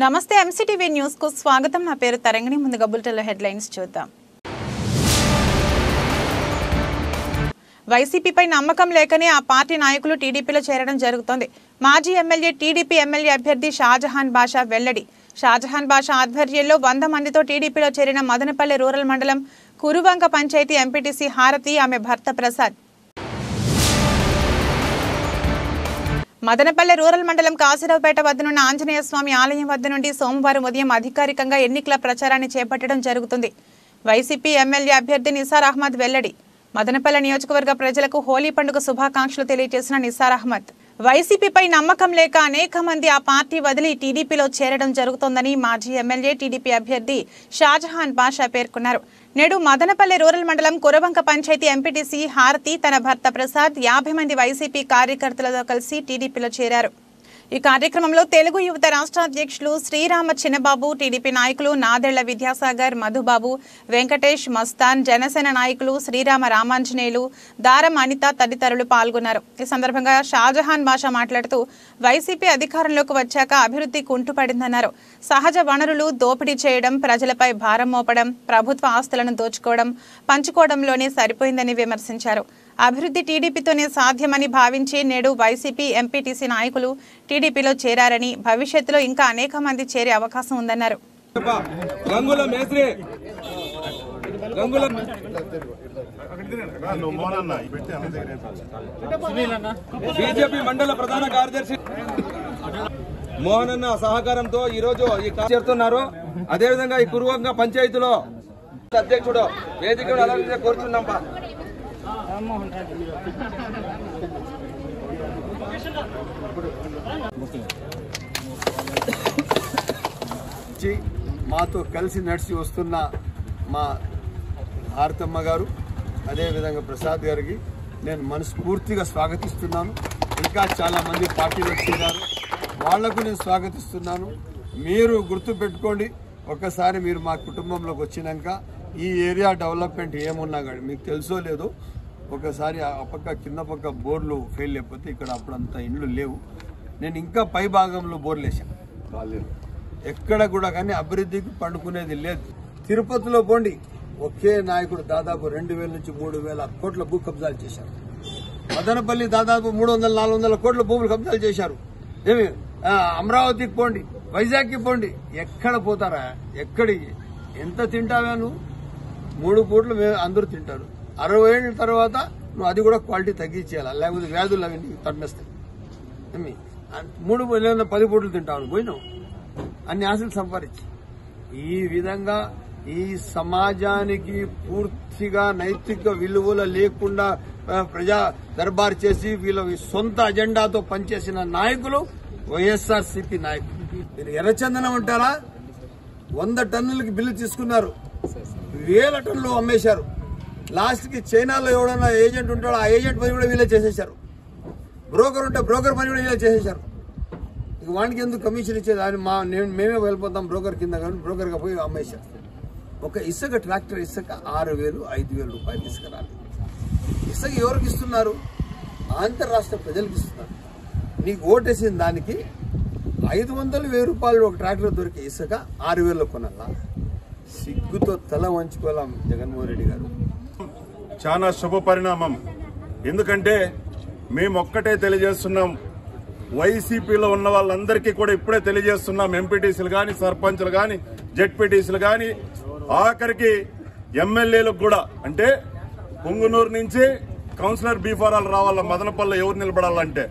నమస్తే MCTV news కు స్వాగతం. నా పేరు తరంగిణి. ముందుగా బులెటిన్లో హెడ్లైన్స్ చూద్దాం. వైసీపీపై నమ్మకం లేకనే ఆ పార్టీ నాయకులు టీడీపీలో చేరడం జరుగుతోంది. మాజీ ఎమ్మెల్యే టీడీపీ ఎమ్మెల్యే అభ్యర్థి షాజహాన్ బాషా వెల్లడి. షాజహాన్ బాషా ఆధ్వర్యంలో 100 మందితో టీడీపీలో చేరిన మదనపల్లె రూరల్ మండలం కురువంక పంచాయతీ ఎంపీటీసీ హారతి, ఆమె భర్త ప్రసాద్. మదనపల్లె రూరల్ మండలం కాశీరావుపేట వద్దనున్న ఆంజనేయ స్వామి ఆలయం వద్ద నుండి సోమవారం ఉదయం అధికారికంగా ఎన్నికల ప్రచారాన్ని చేపట్టడం జరుగుతుంది. వైసీపీ ఎమ్మెల్యే అభ్యర్థి నిసార్ అహ్మద్ వెల్లడి. మదనపల్లె నియోజకవర్గ ప్రజలకు హోలీ పండుగ శుభాకాంక్షలు తెలియజేసిన నిసార్ అహ్మద్, వైసీపీపై నమ్మకం లేక అనేక మంది ఆ పార్టీ వదిలి టీడీపీలో చేరడం జరుగుతోందని మాజీ ఎమ్మెల్యే టీడీపీ అభ్యర్థి షాజహాన్ బాషా పేర్కొన్నారు. నేడు మదనపల్లె రూరల్ మండలం కురవంక పంచాయతీ ఎంపీటీసీ హారతి, తన భర్త ప్రసాద్ 50 మంది వైసీపీ కార్యకర్తలతో కలిసి టీడీపీలో చేరారు. ఈ కార్యక్రమంలో తెలుగు యువత రాష్ట్ర అధ్యక్షులు శ్రీరామ చిన్నబాబు, టీడీపీ నాయకులు నాదెళ్ల విద్యాసాగర్, మధుబాబు, వెంకటేష్, మస్తాన్, జనసేన నాయకులు శ్రీరామ రామాంజనేయులు, దారం అనిత తదితరులు పాల్గొన్నారు. ఈ సందర్భంగా షాజహాన్ బాషా మాట్లాడుతూ, వైసీపీ అధికారంలోకి వచ్చాక అభివృద్ధి కుంటుపడిందన్నారు. సహజ వనరులు దోపిడీ చేయడం, ప్రజలపై భారం మోపడం, ప్రభుత్వ ఆస్తులను దోచుకోవడం, పంచుకోవడంలోనే సరిపోయిందని విమర్శించారు. అభివృద్ధి టీడీపీతోనే సాధ్యమని భావించి నేడు వైసీపీ ఎంపీటీసీ నాయకులు టీడీపీలో చేరారని, భవిష్యత్తులో ఇంకా అనేక మంది చేరే అవకాశం ఉందన్నారు. బీజేపీ మండల ప్రధాన కార్యదర్శి మోహనన్న సహకారంతో ఈ రోజు చేరుతున్నారు. అదేవిధంగా ఈ కురువంక పంచాయతీలో అధ్యక్షుడు వేదికను అలంకరించ కోరుచున్నాం. మాతో కలిసి నడిచి వస్తున్న మా భారతమ్మ గారు, అదేవిధంగా ప్రసాద్ గారికి నేను మనస్ఫూర్తిగా స్వాగతిస్తున్నాను. ఇంకా చాలా మంది పార్టీలో చేరారు, వాళ్లకు నేను స్వాగతిస్తున్నాను. మీరు గుర్తుపెట్టుకోండి, ఒక్కసారి మీరు మా కుటుంబంలోకి వచ్చినాక ఈ ఏరియా డెవలప్మెంట్ ఏమున్నా కానీ మీకు తెలుసో లేదో, ఒకసారి ఆ పక్క కింద పక్క బోర్లు ఫెయిల్ అయిపోతే ఇక్కడ అప్పుడంతా ఇండ్లు లేవు. నేను ఇంకా పై భాగంలో బోర్లు వేసాను. ఎక్కడ కూడా కానీ అభివృద్ధికి పండుకునేది లేదు. తిరుపతిలో పోండి, ఒకే నాయకుడు దాదాపు 2000 నుంచి 3000 కోట్ల భూ కబ్జాలు చేశారు. మదనపల్లి దాదాపు 300-400 కోట్ల భూములు కబ్జాలు చేశారు. ఏమి అమరావతికి పోండి, వైజాగ్కి పోండి, ఎక్కడ పోతారా? ఎక్కడి ఎంత తింటావా నువ్వు? 3 పూట్లు అందరూ తింటారు. 60 ఏళ్ళ తర్వాత నువ్వు అది కూడా క్వాలిటీ తగ్గించేయాలి, లేకపోతే వ్యాధులు అవి తరిమేస్తాయి. 10 పూట్లు తింటావు పోయినావు, అన్ని ఆశలు సంపాదించి. ఈ విధంగా ఈ సమాజానికి పూర్తిగా నైతిక విలువలు లేకుండా ప్రజా దర్బారు చేసి వీళ్ళ సొంత అజెండాతో పనిచేసిన నాయకులు వైఎస్ఆర్సీపీ నాయకులు. మీరు ఎర్రచందనం అంటారా? 100 టన్నులకి బిల్లు తీసుకున్నారు, 1000 టన్నులు అమ్మేశారు. లాస్ట్ కి చైనాలో ఎవడన్నా ఏజెంట్ ఉంటాడో ఆ ఏజెంట్ పని కూడా వీళ్ళే చేసేశారు. బ్రోకర్ ఉంటే బ్రోకర్ పని కూడా వీళ్ళే చేసేశారు. ఇక వానికి ఎందుకు కమిషన్ ఇచ్చేది? అని మేమే వెళ్ళిపోతాం బ్రోకర్ కింద, కానీ బ్రోకర్గా పోయి అమ్మేశారు. ఒక ఇసుక ట్రాక్టర్ ఇసుక 6000-5000 రూపాయలు ఇసుక రాలి. ఇసుక ఎవరికి ఇస్తున్నారు? ఆంధ్ర రాష్ట్ర ప్రజలకు ఇస్తున్నారు. నీకు ఓటేసిన దానికి 500-1000 రూపాయలు ఒక ట్రాక్టర్ దొరికే ఇసుక 6000లో కొనాలా? సిగ్గుతో తల వంచుకోవాలం జగన్మోహన్ రెడ్డి గారు. చాలా శుభ పరిణామం. ఎందుకంటే మేమొక్కటే తెలియజేస్తున్నాం, వైసీపీలో ఉన్న వాళ్ళందరికీ కూడా ఇప్పుడే తెలియజేస్తున్నాం. ఎంపీటీసీలు కానీ, సర్పంచ్లు కానీ, జెడ్పీటీసీలు కానీ, ఆఖరికి ఎమ్మెల్యేలకు కూడా. అంటే పొంగునూరు నుంచి కౌన్సిలర్ బీఫారాలు రావాలా, మదనపల్లి ఎవరు నిలబడాలంటే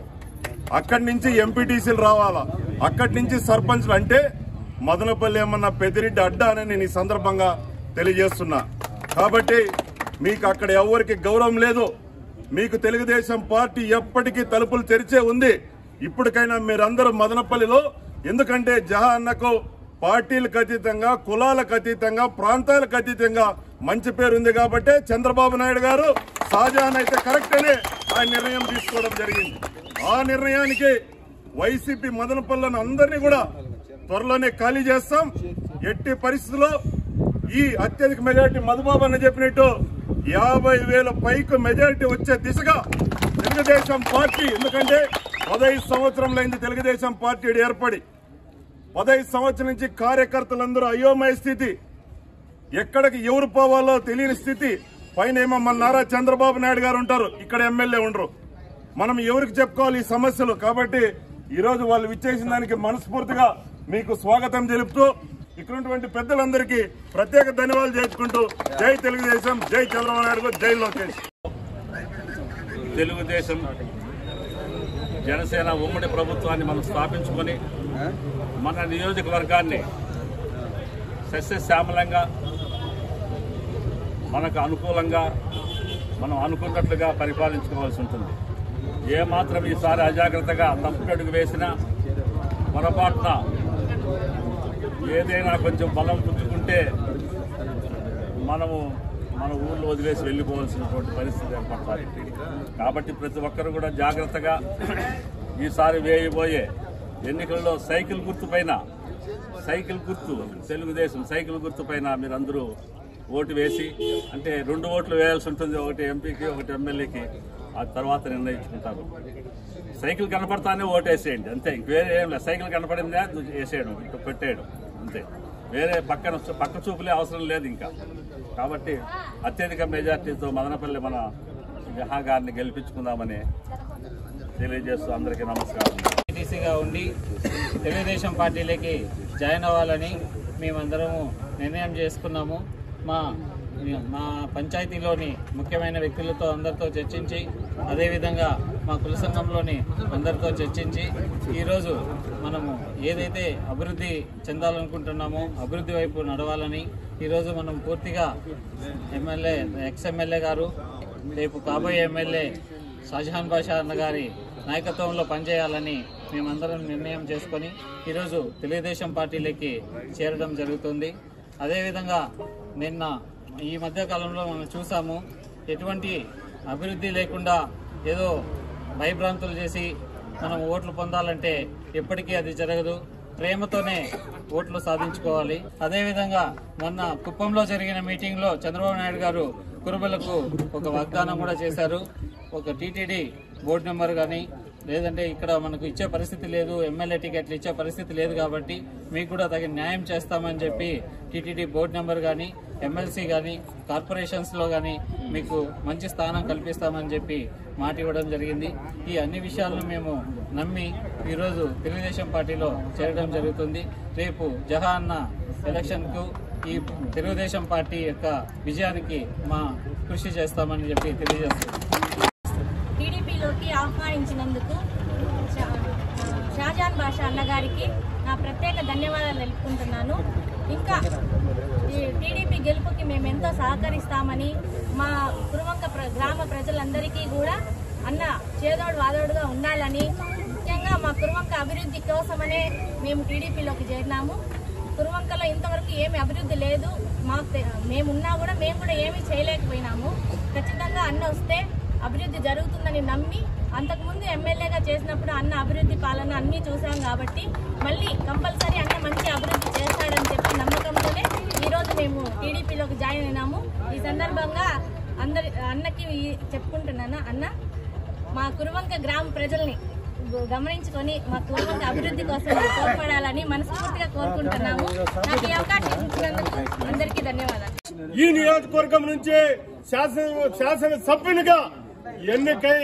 అక్కడి నుంచి ఎంపీటీసీలు రావాలా, అక్కడి నుంచి సర్పంచ్లు. అంటే మదనపల్లి ఏమన్నా పెద్దిరెడ్డి అడ్డా అని నేను ఈ సందర్భంగా తెలియజేస్తున్నా. కాబట్టి మీకు అక్కడ ఎవరికి గౌరవం లేదు. మీకు తెలుగుదేశం పార్టీ ఎప్పటికీ తలుపులు తెరిచే ఉంది. ఇప్పటికైనా మీరందరూ మదనపల్లిలో, ఎందుకంటే జహాన్నకు పార్టీలకు అతీతంగా, కులాలకు అతీతంగా, ప్రాంతాలకు అతీతంగా మంచి పేరు ఉంది. కాబట్టి చంద్రబాబు నాయుడు గారు షాజహాన్ అయితే కరెక్ట్ అనే ఆ నిర్ణయం తీసుకోవడం జరిగింది. ఆ నిర్ణయానికి వైసీపీ మదనపల్లిని అందరినీ కూడా త్వరలోనే ఖాళీ చేస్తాం. ఎట్టి పరిస్థితుల్లో ఈ అత్యధిక మెజారిటీ మధుబాబు అని చెప్పినట్టు 50,000 పైకి మెజారిటీ వచ్చే దిశగా తెలుగుదేశం పార్టీ, ఎందుకంటే 15 సంవత్సరంలో తెలుగుదేశం పార్టీ ఏర్పడి 15 సంవత్సరాల నుంచి కార్యకర్తలందరూ అయోమయ స్థితి, ఎక్కడికి ఎవరు పోవాలో తెలియని స్థితి. పైన ఏమో మన నారా చంద్రబాబు నాయుడు గారు ఉంటారు, ఇక్కడ ఎమ్మెల్యే ఉండరు. మనం ఎవరికి చెప్పుకోవాలి ఈ సమస్యలు? కాబట్టి ఈ రోజు వాళ్ళు విచ్చేసిన దానికి మనస్ఫూర్తిగా మీకు స్వాగతం తెలుపుతూ ఇక్కడ ఉన్నటువంటి పెద్దలందరికీ ప్రత్యేక ధన్యవాదాలు చేసుకుంటూ జై తెలుగుదేశం, జై చంద్రబాబు నాయుడు, జై లోకేష్. తెలుగుదేశం జనసేన ఉమ్మడి ప్రభుత్వాన్ని మనం స్థాపించుకొని మన నియోజకవర్గాన్ని సస్యశ్యామలంగా మనకు అనుకూలంగా మనం అనుకున్నట్లుగా పరిపాలించుకోవాల్సి ఉంటుంది. ఏమాత్రం ఈసారి అజాగ్రత్తగా తప్పుటడుగు వేసినా, పొరపాటున ఏదైనా కొంచెం బలం పుచ్చుకుంటే మనము మన ఊళ్ళో వదిలేసి వెళ్ళిపోవాల్సినటువంటి పరిస్థితి ఏర్పడుతుంది. కాబట్టి ప్రతి ఒక్కరు కూడా జాగ్రత్తగా ఈసారి వేయబోయే ఎన్నికల్లో సైకిల్ గుర్తు, తెలుగుదేశం సైకిల్ గుర్తు పైన మీరందరూ ఓటు వేసి, అంటే 2 ఓట్లు వేయాల్సి ఉంటుంది, ఒకటి ఎంపీకి ఒకటి ఎమ్మెల్యేకి. ఆ తర్వాత నిర్ణయించుకుంటారు. సైకిల్ కనపడతానే ఓటు వేసేయండి అంతే, వేరే ఏం లేదు. సైకిల్ కనపడిందే వేసేయడం, ఇటు పెట్టేయడం అంతే. వేరే పక్క చూపులే అవసరం లేదు ఇంకా. కాబట్టి అత్యధిక మెజార్టీతో మదనపల్లి మన జహా గారిని గెలిపించుకుందామని తెలియజేస్తూ అందరికీ నమస్కారం. టీసీగా ఉండి తెలుగుదేశం పార్టీలోకి జాయిన్ అవ్వాలని మేమందరము నిర్ణయం చేసుకున్నాము. మా పంచాయతీలోని ముఖ్యమైన వ్యక్తులతో అందరితో చర్చించి, అదేవిధంగా మా కుల సంఘంలోని అందరితో చర్చించి, ఈరోజు మనము ఏదైతే అభివృద్ధి చెందాలనుకుంటున్నామో అభివృద్ధి వైపు నడవాలని ఈరోజు మనం పూర్తిగా ఎక్స్-ఎమ్మెల్యే గారు, రేపు కాబోయే ఎమ్మెల్యే షాజహాన్ బాషా అన్నగారి నాయకత్వంలో పనిచేయాలని మేమందరం నిర్ణయం చేసుకొని ఈరోజు తెలుగుదేశం పార్టీలోకి చేరడం జరుగుతుంది. అదేవిధంగా నిన్న ఈ మధ్య కాలంలో మనం చూసాము, ఎటువంటి అభివృద్ధి లేకుండా ఏదో భయభ్రాంతులు చేసి మనం ఓట్లు పొందాలంటే ఎప్పటికీ అది జరగదు. ప్రేమతోనే ఓట్లు సాధించుకోవాలి. అదేవిధంగా మొన్న కుప్పంలో జరిగిన మీటింగ్లో చంద్రబాబు నాయుడు గారు కురుబలకు ఒక వాగ్దానం కూడా చేశారు. ఒక టీటీడీ బోర్డు నెంబర్ కానీ, లేదంటే ఇక్కడ మనకు ఇచ్చే పరిస్థితి లేదు, ఎమ్మెల్యే టికెట్లు ఇచ్చే పరిస్థితి లేదు, కాబట్టి మీకు కూడా తగిన న్యాయం చేస్తామని చెప్పి టీటీడీ బోర్డు నెంబర్ కానీ, ఎమ్మెల్సీ కానీ, కార్పొరేషన్స్లో కానీ మీకు మంచి స్థానం కల్పిస్తామని చెప్పి మాట ఇవ్వడం జరిగింది. ఈ అన్ని విషయాలను మేము నమ్మి ఈరోజు తెలుగుదేశం పార్టీలో చేరడం జరుగుతుంది. రేపు జహా అన్న ఎలక్షన్కు ఈ తెలుగుదేశం పార్టీ యొక్క విజయానికి మా కృషి చేస్తామని చెప్పి తెలియజేస్తున్నాం. టీడీపీలోకి ఆహ్వానించినందుకు షాజహాన్ బాషా అన్నగారికి నా ప్రత్యేక ధన్యవాదాలు తెలుపుకుంటున్నాను. ఇంకా ఈ టీడీపీ గెలుపుకి మేము ఎంతో సహకరిస్తామని మా కురువంక గ్రామ ప్రజలందరికీ కూడా అన్న చేదోడు వాదోడుగా ఉండాలని, ముఖ్యంగా మా కురువంక అభివృద్ధి కోసమనే మేము టీడీపీలోకి చేరినాము. కురువంకలో ఇంతవరకు ఏమి అభివృద్ధి లేదు, మేమున్నా కూడా మేము కూడా ఏమీ చేయలేకపోయినాము. ఖచ్చితంగా అన్న వస్తే అభివృద్ధి జరుగుతుందని నమ్మి, అంతకుముందు ఎమ్మెల్యేగా చేసినప్పుడు అన్న అభివృద్ధి పాలన అన్నీ చూసాం కాబట్టి మళ్ళీ కంపల్సరీ అన్న మంచి అభివృద్ధి చేస్తాడని చెప్పి నమ్మకంతోనే ఈరోజు మేము టీడీపీలోకి జాయిన్ అయినాము. ఈ సందర్భంగా అన్నకి చెప్పుకుంటున్నాను, అన్న మా కురువంక గ్రామ ప్రజల్ని గమనించుకొని మా కురువంక అభివృద్ధి కోసం తోడ్పడాలని మనస్ఫూర్తిగా కోరుకుంటున్నాము. నాకు ఈ అవకాశం ఇచ్చినందుకు అందరికీ ధన్యవాదాలు. ఈ నియోజకవర్గం నుంచి శాసనసభ్యునిగా ఎన్నికై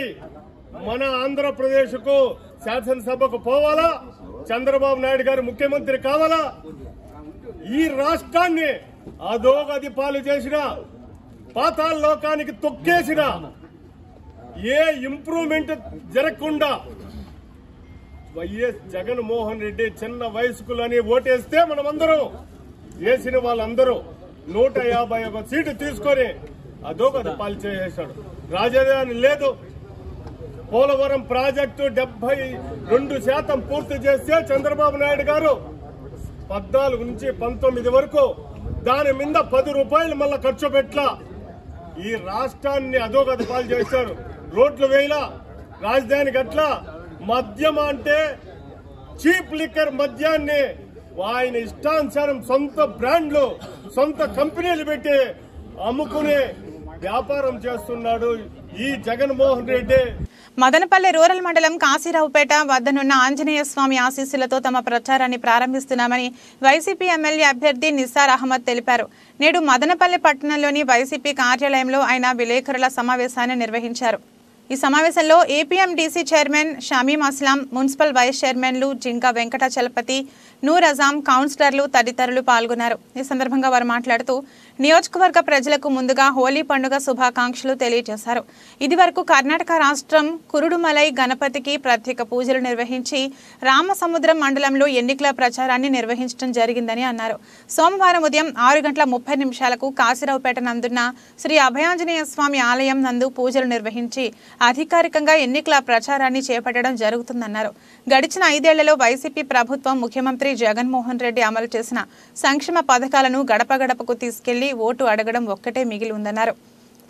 మన ఆంధ్రప్రదేశ్ కు శాసనసభకు పోవాలా, చంద్రబాబు నాయుడు గారు ముఖ్యమంత్రి కావాలా, ఈ రాష్ట్రాన్ని అధోగతి పాలు చేసిన, పాతాళ లోకానికి తొక్కేసిన, ఏ ఇంప్రూవ్మెంట్ జరగకుండా వైఎస్ జగన్మోహన్ రెడ్డి చిన్న వయస్కులని ఓటేస్తే మనమందరం వేసిన వాళ్ళందరూ 151 సీటు తీసుకొని అధోగతి పాలు చేసేశాడు. రాజధాని లేదు, పోలవరం ప్రాజెక్టు 72% పూర్తి చేస్తే చంద్రబాబు నాయుడు గారు 14 నుంచి 19 వరకు దాని మీద 10 రూపాయలు మళ్ళా ఖర్చు పెట్టలా. ఈ రాష్ట్రాన్ని అధోగతి పాలు చేశారు. రోడ్లు వేయలా, రాజధాని గట్లా, మద్యం అంటే చీప్ లిక్కర్ మద్యాన్ని ఆయన ఇష్టానుసారం సొంత బ్రాండ్లు, సొంత కంపెనీలు పెట్టి అమ్ముకునే వ్యాపారం చేస్తున్నాడు ఈ జగన్మోహన్ రెడ్డి. మదనపల్లె రూరల్ మండలం కాశీరావుపేట వద్దనున్న ఆంజనేయ స్వామి ఆశీస్సులతో తమ ప్రచారాన్ని ప్రారంభిస్తున్నామని వైసీపీ ఎమ్మెల్యే అభ్యర్థి నిసార్ అహ్మద్ తెలిపారు. నేడు మదనపల్లె పట్టణంలోని వైసీపీ కార్యాలయంలో ఆయన విలేకరుల సమావేశాన్ని నిర్వహించారు. ఈ సమావేశంలో APMDC chairman Shamim Aslam, municipal vice చైర్మన్లు జింకా వెంకటాచలపతి, నూర్ అజాం, కౌన్సిలర్లు తదితరులు పాల్గొన్నారు. ఈ సందర్భంగా వారు మాట్లాడుతూ నియోజకవర్గ ప్రజలకు ముందుగా హోలీ పండుగ శుభాకాంక్షలు తెలియజేశారు. ఇదివరకు కర్ణాటక రాష్ట్రం కురుడుమలై గణపతికి ప్రత్యేక పూజలు నిర్వహించి రామసముద్రం మండలంలో ఎన్నికల ప్రచారాన్ని నిర్వహించడం జరిగిందని అన్నారు. సోమవారం ఉదయం 6:30 కాశీరావుపేట నందున్న శ్రీ అభయాంజనేయ స్వామి ఆలయం నందు పూజలు నిర్వహించి అధికారికంగా ఎన్నికల ప్రచారాన్ని చేపట్టడం జరుగుతుందన్నారు. గడిచిన 5 ఏళ్లలో వైసీపీ ప్రభుత్వం ముఖ్యమంత్రి జగన్మోహన్ రెడ్డి అమలు చేసిన సంక్షేమ పథకాలను గడప గడపకు తీసుకెళ్లి ఓటు అడగడం ఒక్కటే మిగిలి ఉందన్నారు.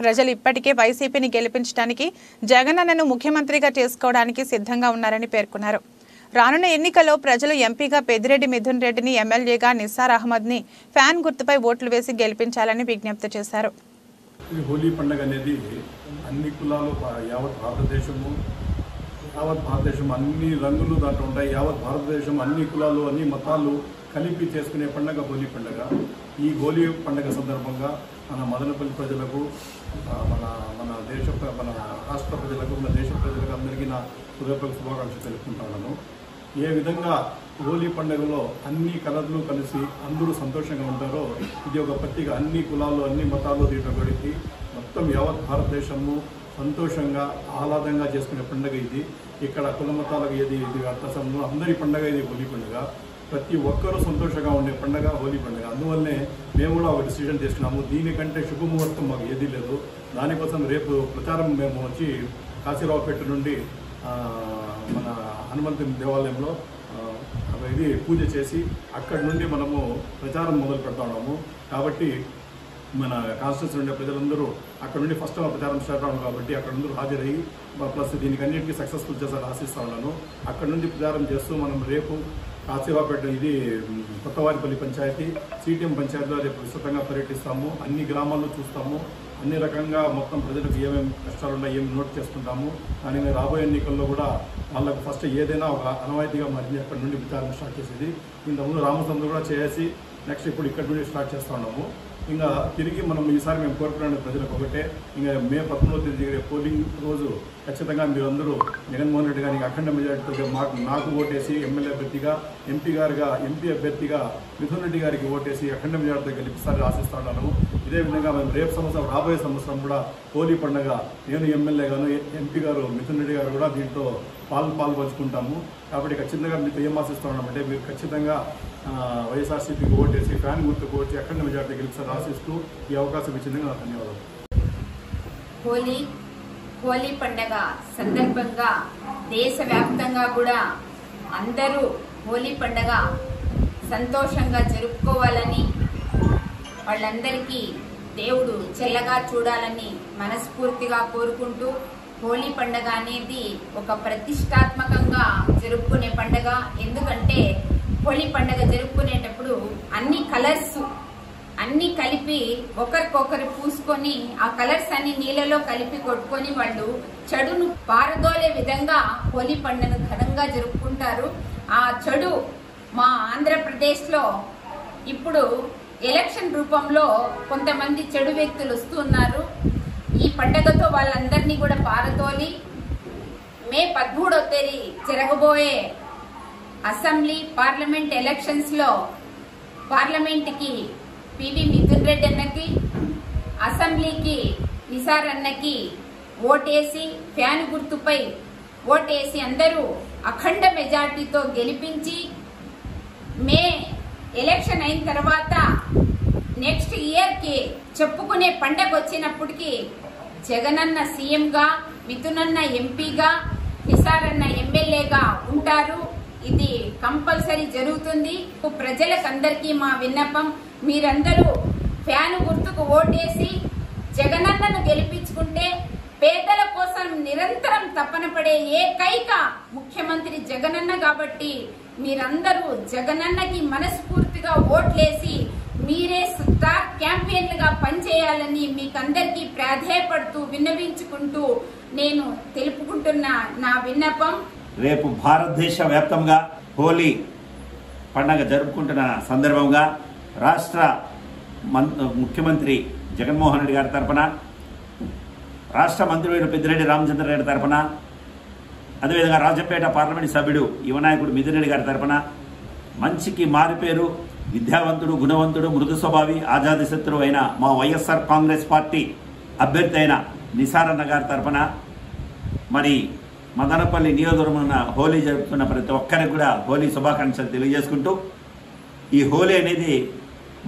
ప్రజలు ఇప్పటికే వైసీపీని గెలిపించడానికి జగనన్నను ముఖ్యమంత్రిగా చేసుకోవడానికి సిద్ధంగా ఉన్నారని పేర్కొన్నారు. రానున్న ఎన్నికల్లో ప్రజలు ఎంపీగా పెద్దిరెడ్డి మిథున్ రెడ్డిని, ఎమ్మెల్యేగా నిసార్ అహ్మద్ని ఫ్యాన్ గుర్తుపై ఓట్లు వేసి గెలిపించాలని విజ్ఞప్తి చేశారు. ఈ హోలీ పండుగ అనేది అన్ని కులాలు, యావత్ భారతదేశం అన్ని రంగులు దాంట్లో ఉంటాయి. యావత్ భారతదేశం అన్ని కులాలు, అన్ని మతాలు కలిపి చేసుకునే పండుగ హోలీ పండుగ. ఈ హోలీ పండుగ సందర్భంగా మన మదనపల్లి ప్రజలకు, మన రాష్ట్ర ప్రజలకు, మన దేశ ప్రజలకు అందరికీ నా హృదయపూర్వక శుభాకాంక్షలు తెలుపుకుంటున్నాను. ఏ విధంగా హోలీ పండుగలో అన్ని కలర్లు కలిసి అందరూ సంతోషంగా ఉంటారో, ఇది ఒక ప్రత్యేక అన్ని కులాలు, అన్ని మతాలు దీంట్లో గడిపి మొత్తం యావత్ భారతదేశము సంతోషంగా ఆహ్లాదంగా చేసుకునే పండుగ ఇది. ఇక్కడ కుల మతాలకు ఇది అర్థసంలో అందరి పండుగ ఇది హోలీ పండుగ. ప్రతి ఒక్కరూ సంతోషంగా ఉండే పండుగ హోలీ పండుగ. అందువల్లనే మేము కూడా ఒక డిసిజన్ తీసుకున్నాము. దీనికంటే శుభముహూర్తం మాకు ఏదీ లేదు. దానికోసం రేపు ప్రచారం మేము వచ్చి కాశీరావుపేట నుండి మన హనుమంతుని దేవాలయంలో ఇది పూజ చేసి అక్కడి నుండి మనము ప్రచారం మొదలు పెడతా ఉన్నాము. కాబట్టి మన కాన్స్టిట్యూన్సీ ఉండే ప్రజలందరూ అక్కడ నుండి ఫస్ట్ ప్రచారం స్టార్ట్ అవ్వడం కాబట్టి అక్కడ అందరూ హాజరయ్యి ప్లస్ దీనికి అన్నింటికీ సక్సెస్ఫుల్ చేశారు ఆశిస్తూ ఉన్నాను. అక్కడ నుండి ప్రచారం చేస్తూ మనం రేపు కాశీరావుపేట ఇది కొత్తవారిపల్లి పంచాయతీ, సిటిఎం పంచాయతీలో రేపు విస్తృతంగా పర్యటిస్తాము. అన్ని గ్రామాల్లో చూస్తాము. అన్ని రకంగా మొత్తం ప్రజలకు ఏమేమి కష్టాలు ఉన్నాయి, ఏమి నోట్ చేసుకుంటాము. కానీ రాబోయే ఎన్నికల్లో కూడా వాళ్ళకు ఫస్ట్ ఏదైనా ఒక అనవాయితీగా మారింది అక్కడ నుండి ప్రచారం స్టార్ట్ చేసేది. ఇంతకుముందు రామచంద్ర కూడా చేసి నెక్స్ట్ ఇప్పుడు ఇక్కడ నుండి స్టార్ట్ చేస్తూ ఉన్నాము. ఇంకా తిరిగి మనం ఈసారి మేము కోరుకునే ప్రజలకు ఒకటే, ఇంకా మే 19వ తేదీ జరిగే పోలింగ్ రోజు ఖచ్చితంగా మీరందరూ జగన్మోహన్ రెడ్డి గారికి అఖండ మెజార్టీతో నాకు ఓటేసి ఎమ్మెల్యే అభ్యర్థిగా, ఎంపీ అభ్యర్థిగా మిథున్ రెడ్డి గారికి ఓటేసి అఖండ మెజార్టీతో గెలిపిస్తారని ఆశిస్తున్నాను. ఇదే విధంగా మేము రేపు సంవత్సరం రాబోయే సంవత్సరం కూడా హోలీ పండుగ నేను ఎమ్మెల్యే గాను, ఎంపీ గారు మిథున్ రెడ్డి గారు కూడా దీంట్లో పాల్పంచుకుంటాము. కాబట్టి ఖచ్చితంగా మీతో ఏం ఆశిస్తున్నామంటే మీరు ఖచ్చితంగా వైఎస్ఆర్సీపీకి ఓటేసి ఫ్యాన్ గుర్తుకు వచ్చి అఖండ మెజార్టీ గెలుస్తారని ఆశిస్తూ ఈ అవకాశం ఇచ్చినందుకు నాకు ధన్యవాదాలు. హోలీ పండుగ సందర్భంగా దేశవ్యాప్తంగా కూడా అందరూ హోలీ పండుగ సంతోషంగా జరుపుకోవాలని, వాళ్ళందరికీ దేవుడు చల్లగా చూడాలని మనస్ఫూర్తిగా కోరుకుంటూ, హోలీ పండుగ అనేది ఒక ప్రతిష్టాత్మకంగా జరుపుకునే పండుగ. ఎందుకంటే హోలీ పండుగ జరుపుకునేటప్పుడు అన్ని కలర్స్ అన్ని కలిపి ఒకరికొకరు పూసుకొని ఆ కలర్స్ అన్ని నీళ్ళలో కలిపి కొట్టుకొని వాళ్ళు చెడును పారదోలే విధంగా హోలీ పండుగ ఘనంగా జరుపుకుంటారు. ఆ చెడు మా ఆంధ్రప్రదేశ్ లో ఇప్పుడు ఎలక్షన్ రూపంలో కొంతమంది చెడు వ్యక్తులు వస్తున్నారు. ఈ పండుగతో వాళ్ళందరినీ కూడా పారదోలి మే 13వ తేదీ జరగబోయే అసెంబ్లీ పార్లమెంట్ ఎలక్షన్స్ లో పార్లమెంట్ కి పివి మిథున్ రెడ్డి అన్నకి, అసెంబ్లీకి నిసార్ అన్నకి ఓటేసి ఫ్యాన్ గుర్తుపై ఓటేసి అందరూ అఖండ మెజార్టీతో గెలిపించి మే ఎలక్షన్ అయిన తర్వాత నెక్స్ట్ ఇయర్ కి చెప్పుకునే పండగ వచ్చినప్పటికీ జగనన్న సీఎంగా, మిథునన్న ఎంపీగా, నిసార్ అన్న ఎమ్మెల్యేగా ఉంటారు. ఇది కంపల్సరీ జరుగుతుంది. ప్రజలకందరికీ మా విన్నపం, మీరందరూ ఫ్యాన్ గుర్తుకు ఓటేసి జగనన్నను గెలిపించుకుంటే పేదల కోసం నిరంతరం తపన పడే ఏకైక ముఖ్యమంత్రి జగనన్న కాబట్టి మీరందరూ జగనన్నకి మనస్ఫూర్తిగా ఓట్లేసి మీరే స్టార్ క్యాంపెయిన్లుగా పనిచేయాలని మీకందరికీ ప్రాధేయపడుతూ విన్నవించుకుంటూ నేను తెలుపుకుంటున్న నా విన్నపం. రేపు భారతదేశ వ్యాప్తంగా హోలీ పండగ జరుపుకుంటున్న సందర్భంగా రాష్ట్ర ముఖ్యమంత్రి జగన్మోహన్ రెడ్డి గారి తరఫున, రాష్ట్ర మంత్రివర్యులు పెద్దిరెడ్డి రామచంద్రారెడ్డి తరఫున, అదేవిధంగా రాజంపేట పార్లమెంట్ సభ్యుడు యువనాయకుడు మిథున్ రెడ్డి గారి తరఫున, మంచికి మారిపేరు, విద్యావంతుడు, గుణవంతుడు, మృదు స్వభావి, ఆజాదీ శత్రువు అయిన మా వైఎస్ఆర్ కాంగ్రెస్ పార్టీ అభ్యర్థి అయిన నిసారన్న గారి తరఫున, మరి మదనపల్లి నియోజకవర్గంలో హోలీ జరుపుతున్న ప్రతి ఒక్కరికి కూడా హోలీ శుభాకాంక్షలు తెలియజేసుకుంటూ, ఈ హోలీ అనేది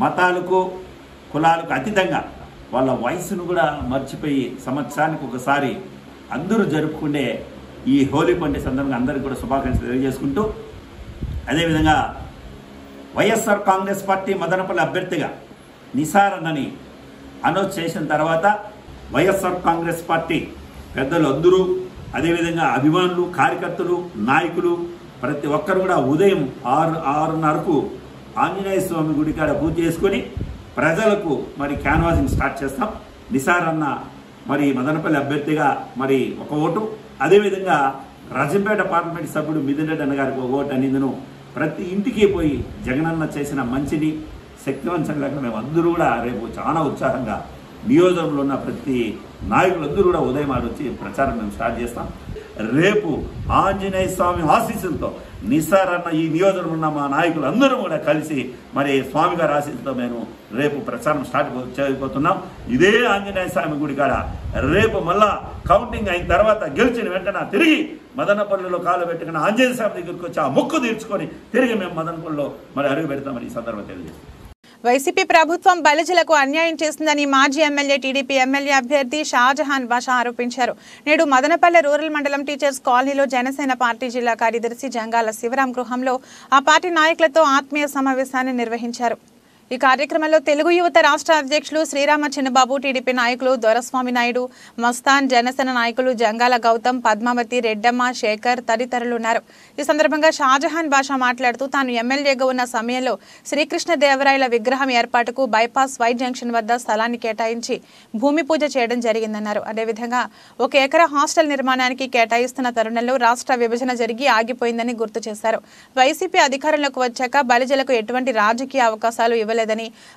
మతాలకు కులాలకు అతీతంగా వాళ్ళ వయసును కూడా మర్చిపోయి సంవత్సరానికి ఒకసారి అందరూ జరుపుకునే ఈ హోలీ పండుగ సందర్భంగా అందరికీ కూడా శుభాకాంక్షలు తెలియజేసుకుంటూ, అదేవిధంగా వైఎస్ఆర్ కాంగ్రెస్ పార్టీ మదనపల్లి అభ్యర్థిగా నిసారన్నని అనౌన్స్ చేసిన తర్వాత వైఎస్ఆర్ కాంగ్రెస్ పార్టీ పెద్దలు అందరూ, అదేవిధంగా అభిమానులు, కార్యకర్తలు, నాయకులు ప్రతి ఒక్కరు కూడా ఉదయం 6:30కు ఆంజనేయ స్వామి గుడి కాడ పూజ చేసుకొని ప్రజలకు మరి క్యాన్వాసింగ్ స్టార్ట్ చేస్తాం. నిసారన్న మరి మదనపల్లి అభ్యర్థిగా మరి ఒక ఓటు, అదేవిధంగా రాజంపేట పార్లమెంట్ సభ్యుడు మిథున్ రెడ్డి అన్న గారికి ఒక ఓటు అనేది ప్రతి ఇంటికి పోయి జగనన్న చేసిన మంచిని శక్తివంతంగా మేము అందరూ కూడా రేపు చాలా ఉత్సాహంగా నియోజకవర్గంలో ఉన్న ప్రతి నాయకులందరూ కూడా ఉదయం వచ్చి ప్రచారం మేము స్టార్ట్ చేస్తాం. రేపు ఆంజనేయ స్వామి ఆశీస్సులతో నిసారన్న ఈ నియోజకవర్గంలో ఉన్న మా నాయకులు అందరూ కూడా కలిసి మరి స్వామి గారి ఆశీస్సులతో మేము రేపు ప్రచారం స్టార్ట్ చేయబోతున్నాం. ఇదే ఆంజనేయ స్వామి గుడి కాడ రేపు మళ్ళా కౌంటింగ్ అయిన తర్వాత గెలిచిన వెంటనే తిరిగి మదనపల్లిలో కాలు పెట్టుకుని ఆంజనేయ స్వామి దగ్గరికి వచ్చి ఆ మొక్కు తీర్చుకొని తిరిగి మేము మదనపల్లిలో మరి అడుగు పెడతామని ఈ సందర్భంగా తెలియజేస్తాం. వైసీపీ ప్రభుత్వం బలిజలకు అన్యాయం చేస్తుందని మాజీ ఎమ్మెల్యే టీడీపీ ఎమ్మెల్యే అభ్యర్థి షాజహాన్ బాషా ఆరోపించారు. నేడు మదనపల్లె రూరల్ మండలం టీచర్స్ కాలనీలో జనసేన పార్టీ జిల్లా కార్యదర్శి జంగాల శివరాం గృహంలో ఆ పార్టీ నాయకులతో ఆత్మీయ సమావేశాన్ని నిర్వహించారు. ఈ కార్యక్రమంలో తెలుగు యువత రాష్ట్ర అధ్యక్షులు శ్రీరామ చిన్నబాబు, టీడీపీ నాయకులు దొరస్వామి నాయుడు, మస్తాన్, జనసేన నాయకులు జంగాల గౌతమ్, పద్మావతి, రెడ్డమ్మ, శేఖర్ తదితరులు ఉన్నారు. ఈ సందర్భంగా షాజహాన్ బాషా మాట్లాడుతూ తాను ఎమ్మెల్యేగా ఉన్న సమయంలో శ్రీకృష్ణదేవరాయల విగ్రహం ఏర్పాటుకు బైపాస్ వై జంక్షన్ వద్ద స్థలాన్ని కేటాయించి భూమి పూజ చేయడం జరిగిందన్నారు. అదేవిధంగా 1 ఎకరా హాస్టల్ నిర్మాణానికి కేటాయిస్తున్న తరుణంలో రాష్ట్ర విభజన జరిగి ఆగిపోయిందని గుర్తు చేశారు. వైసీపీ అధికారంలోకి వచ్చాక బలిజలకు ఎటువంటి రాజకీయ అవకాశాలు ఇవ్వలేదని,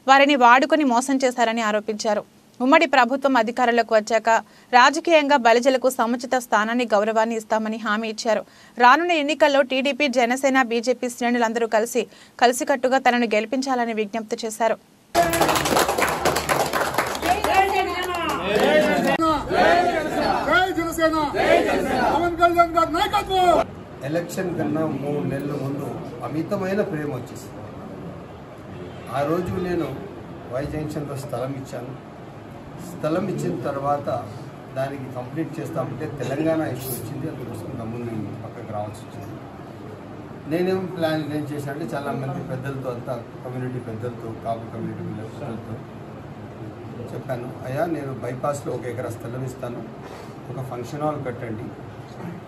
వారిని వాడుకొని మోసం చేశారని ఆరోపించారు. ఉమ్మడి ప్రభుత్వం అధికారంలోకి వచ్చాక రాజకీయంగా బలిజలకు సముచిత స్థానాన్ని, గౌరవాన్ని ఇస్తామని హామీ ఇచ్చారు. రానున్న ఎన్నికల్లో టీడీపీ, జనసేన, బీజేపీ శ్రేణులందరూ కలిసికట్టుగా తనను గెలిపించాలని విజ్ఞప్తి చేశారు. ఎలక్షన్ కన్నా 3 నెలల ముందు అమితమైన ప్రేమ వచ్చేసింది. ఆ రోజు నేను వై జంక్షన్లో స్థలం ఇచ్చాను. స్థలం ఇచ్చిన తర్వాత దానికి కంప్లీట్ చేస్తామంటే తెలంగాణ ఇష్యూ వచ్చింది. అందుకోసం ముందు పక్కకు రావాల్సి వచ్చింది. నేను చేశాను అంటే చాలామంది పెద్దలతో, అంతా కమ్యూనిటీ పెద్దలతో, కాపు కమ్యూనిటీ పెద్దలతో చెప్పాను, అయ్యా నేను బైపాస్లో 1 ఎకరా స్థలం ఇస్తాను, ఒక ఫంక్షన్ హాల్ కట్టండి,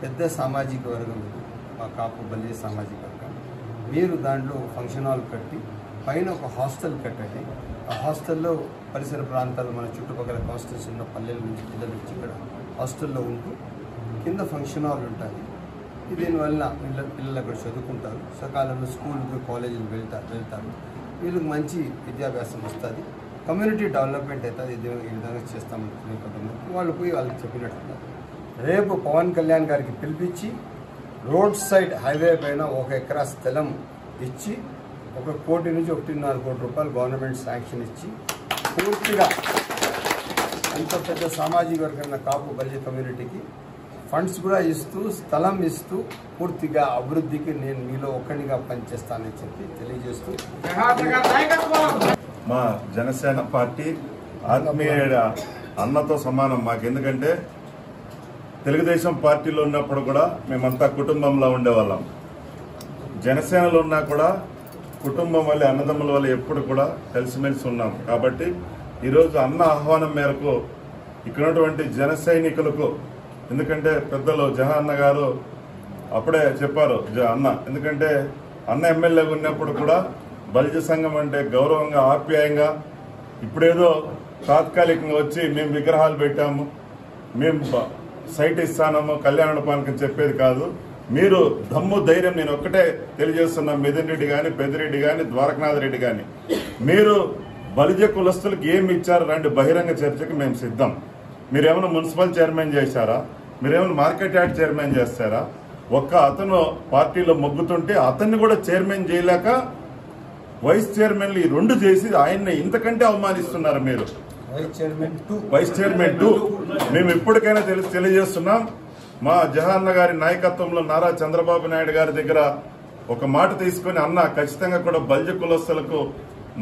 పెద్ద సామాజిక వర్గం మా కాపు బలిజ సామాజిక వర్గం, మీరు దాంట్లో ఫంక్షన్ హాల్ కట్టి పైన ఒక హాస్టల్ కట్టండి. ఆ హాస్టల్లో పరిసర ప్రాంతాలు, మన చుట్టుపక్కల హాస్టల్స్ ఉన్న పల్లెల నుంచి పిల్లలు వచ్చి ఇక్కడ హాస్టల్లో ఉంటూ కింద ఫంక్షన్ హాల్ ఉంటుంది. దీనివల్ల పిల్లలు అక్కడ చదువుకుంటారు, సకాలంలో స్కూల్కి, కాలేజీలు వెళ్తారు. వీళ్ళకి మంచి విద్యాభ్యాసం వస్తుంది, కమ్యూనిటీ డెవలప్మెంట్ అవుతుంది. ఈ విధంగా చేస్తామనుకునే కొంతమంది వాళ్ళు పోయి వాళ్ళకి చెప్పినట్టుగా రేపు పవన్ కళ్యాణ్ గారికి పిలిపించి రోడ్ సైడ్ హైవే పైన 1 ఎకరా స్థలం ఇచ్చి 1 కోటి నుంచి 1.5 కోటి రూపాయలు గవర్నమెంట్ శాంక్షన్ ఇచ్చి పూర్తిగా అంత పెద్ద సామాజిక వర్గం కాపు బలిజ కమ్యూనిటీకి ఫండ్స్ కూడా ఇస్తూ, స్థలం ఇస్తూ పూర్తిగా అభివృద్ధికి నేను మీలో ఒక్కడిగా పనిచేస్తానని చెప్పి తెలియజేస్తూ, మా జనసేన పార్టీ ఆత్మీయ అన్నతో సమానం మాకు. ఎందుకంటే తెలుగుదేశం పార్టీలో ఉన్నప్పుడు కూడా మేమంతా కుటుంబంలో ఉండేవాళ్ళం. జనసేనలో ఉన్నా కూడా కుటుంబం వల్ల, అన్నదమ్ముల వల్ల ఎప్పుడు కూడా కలిసిమెలిసి ఉన్నాం. కాబట్టి ఈరోజు అన్న ఆహ్వానం మేరకు ఇక్కడ ఉన్నటువంటి జన సైనికులకు, ఎందుకంటే పెద్దలు జహాన్న గారు అప్పుడే చెప్పారు అన్న, ఎందుకంటే అన్న ఎమ్మెల్యేగా ఉన్నప్పుడు కూడా బలిజ సంఘం అంటే గౌరవంగా ఆప్యాయంగా, ఇప్పుడేదో తాత్కాలికంగా వచ్చి మేము విగ్రహాలు పెట్టాము, మేము సైట్ ఇస్తానము, కళ్యాణ మండపానికి చెప్పేది కాదు. మీరు దమ్ము ధైర్యం, నేను ఒక్కటే తెలియజేస్తున్నా, మిథున్ రెడ్డి కానీ, పెద్దిరెడ్డి కానీ, ద్వారకనాథ్ రెడ్డి కానీ, మీరు బలిజ కులస్తులకు ఏమి ఇచ్చారు రండి, బహిరంగ చర్చకు మేము సిద్ధం. మీరేమైనా మున్సిపల్ చైర్మన్ చేశారా, మీరేమైనా మార్కెట్ యార్డ్ చైర్మన్ చేస్తారా? ఒక్క అతను పార్టీలో మొగ్గుతుంటే అతన్ని కూడా చైర్మన్ చేయలేక వైస్ చైర్మన్లు ఈ 2 చేసి ఆయన్ని ఇంతకంటే అవమానిస్తున్నారు మీరు. వైస్ చైర్మన్ 2 మేము ఇప్పటికైనా తెలియజేస్తున్నాం. మా జహాన్న గారి నాయకత్వంలో నారా చంద్రబాబు నాయుడు గారి దగ్గర ఒక మాట తీసుకుని అన్న ఖచ్చితంగా కూడా బలిజ కులస్తులకు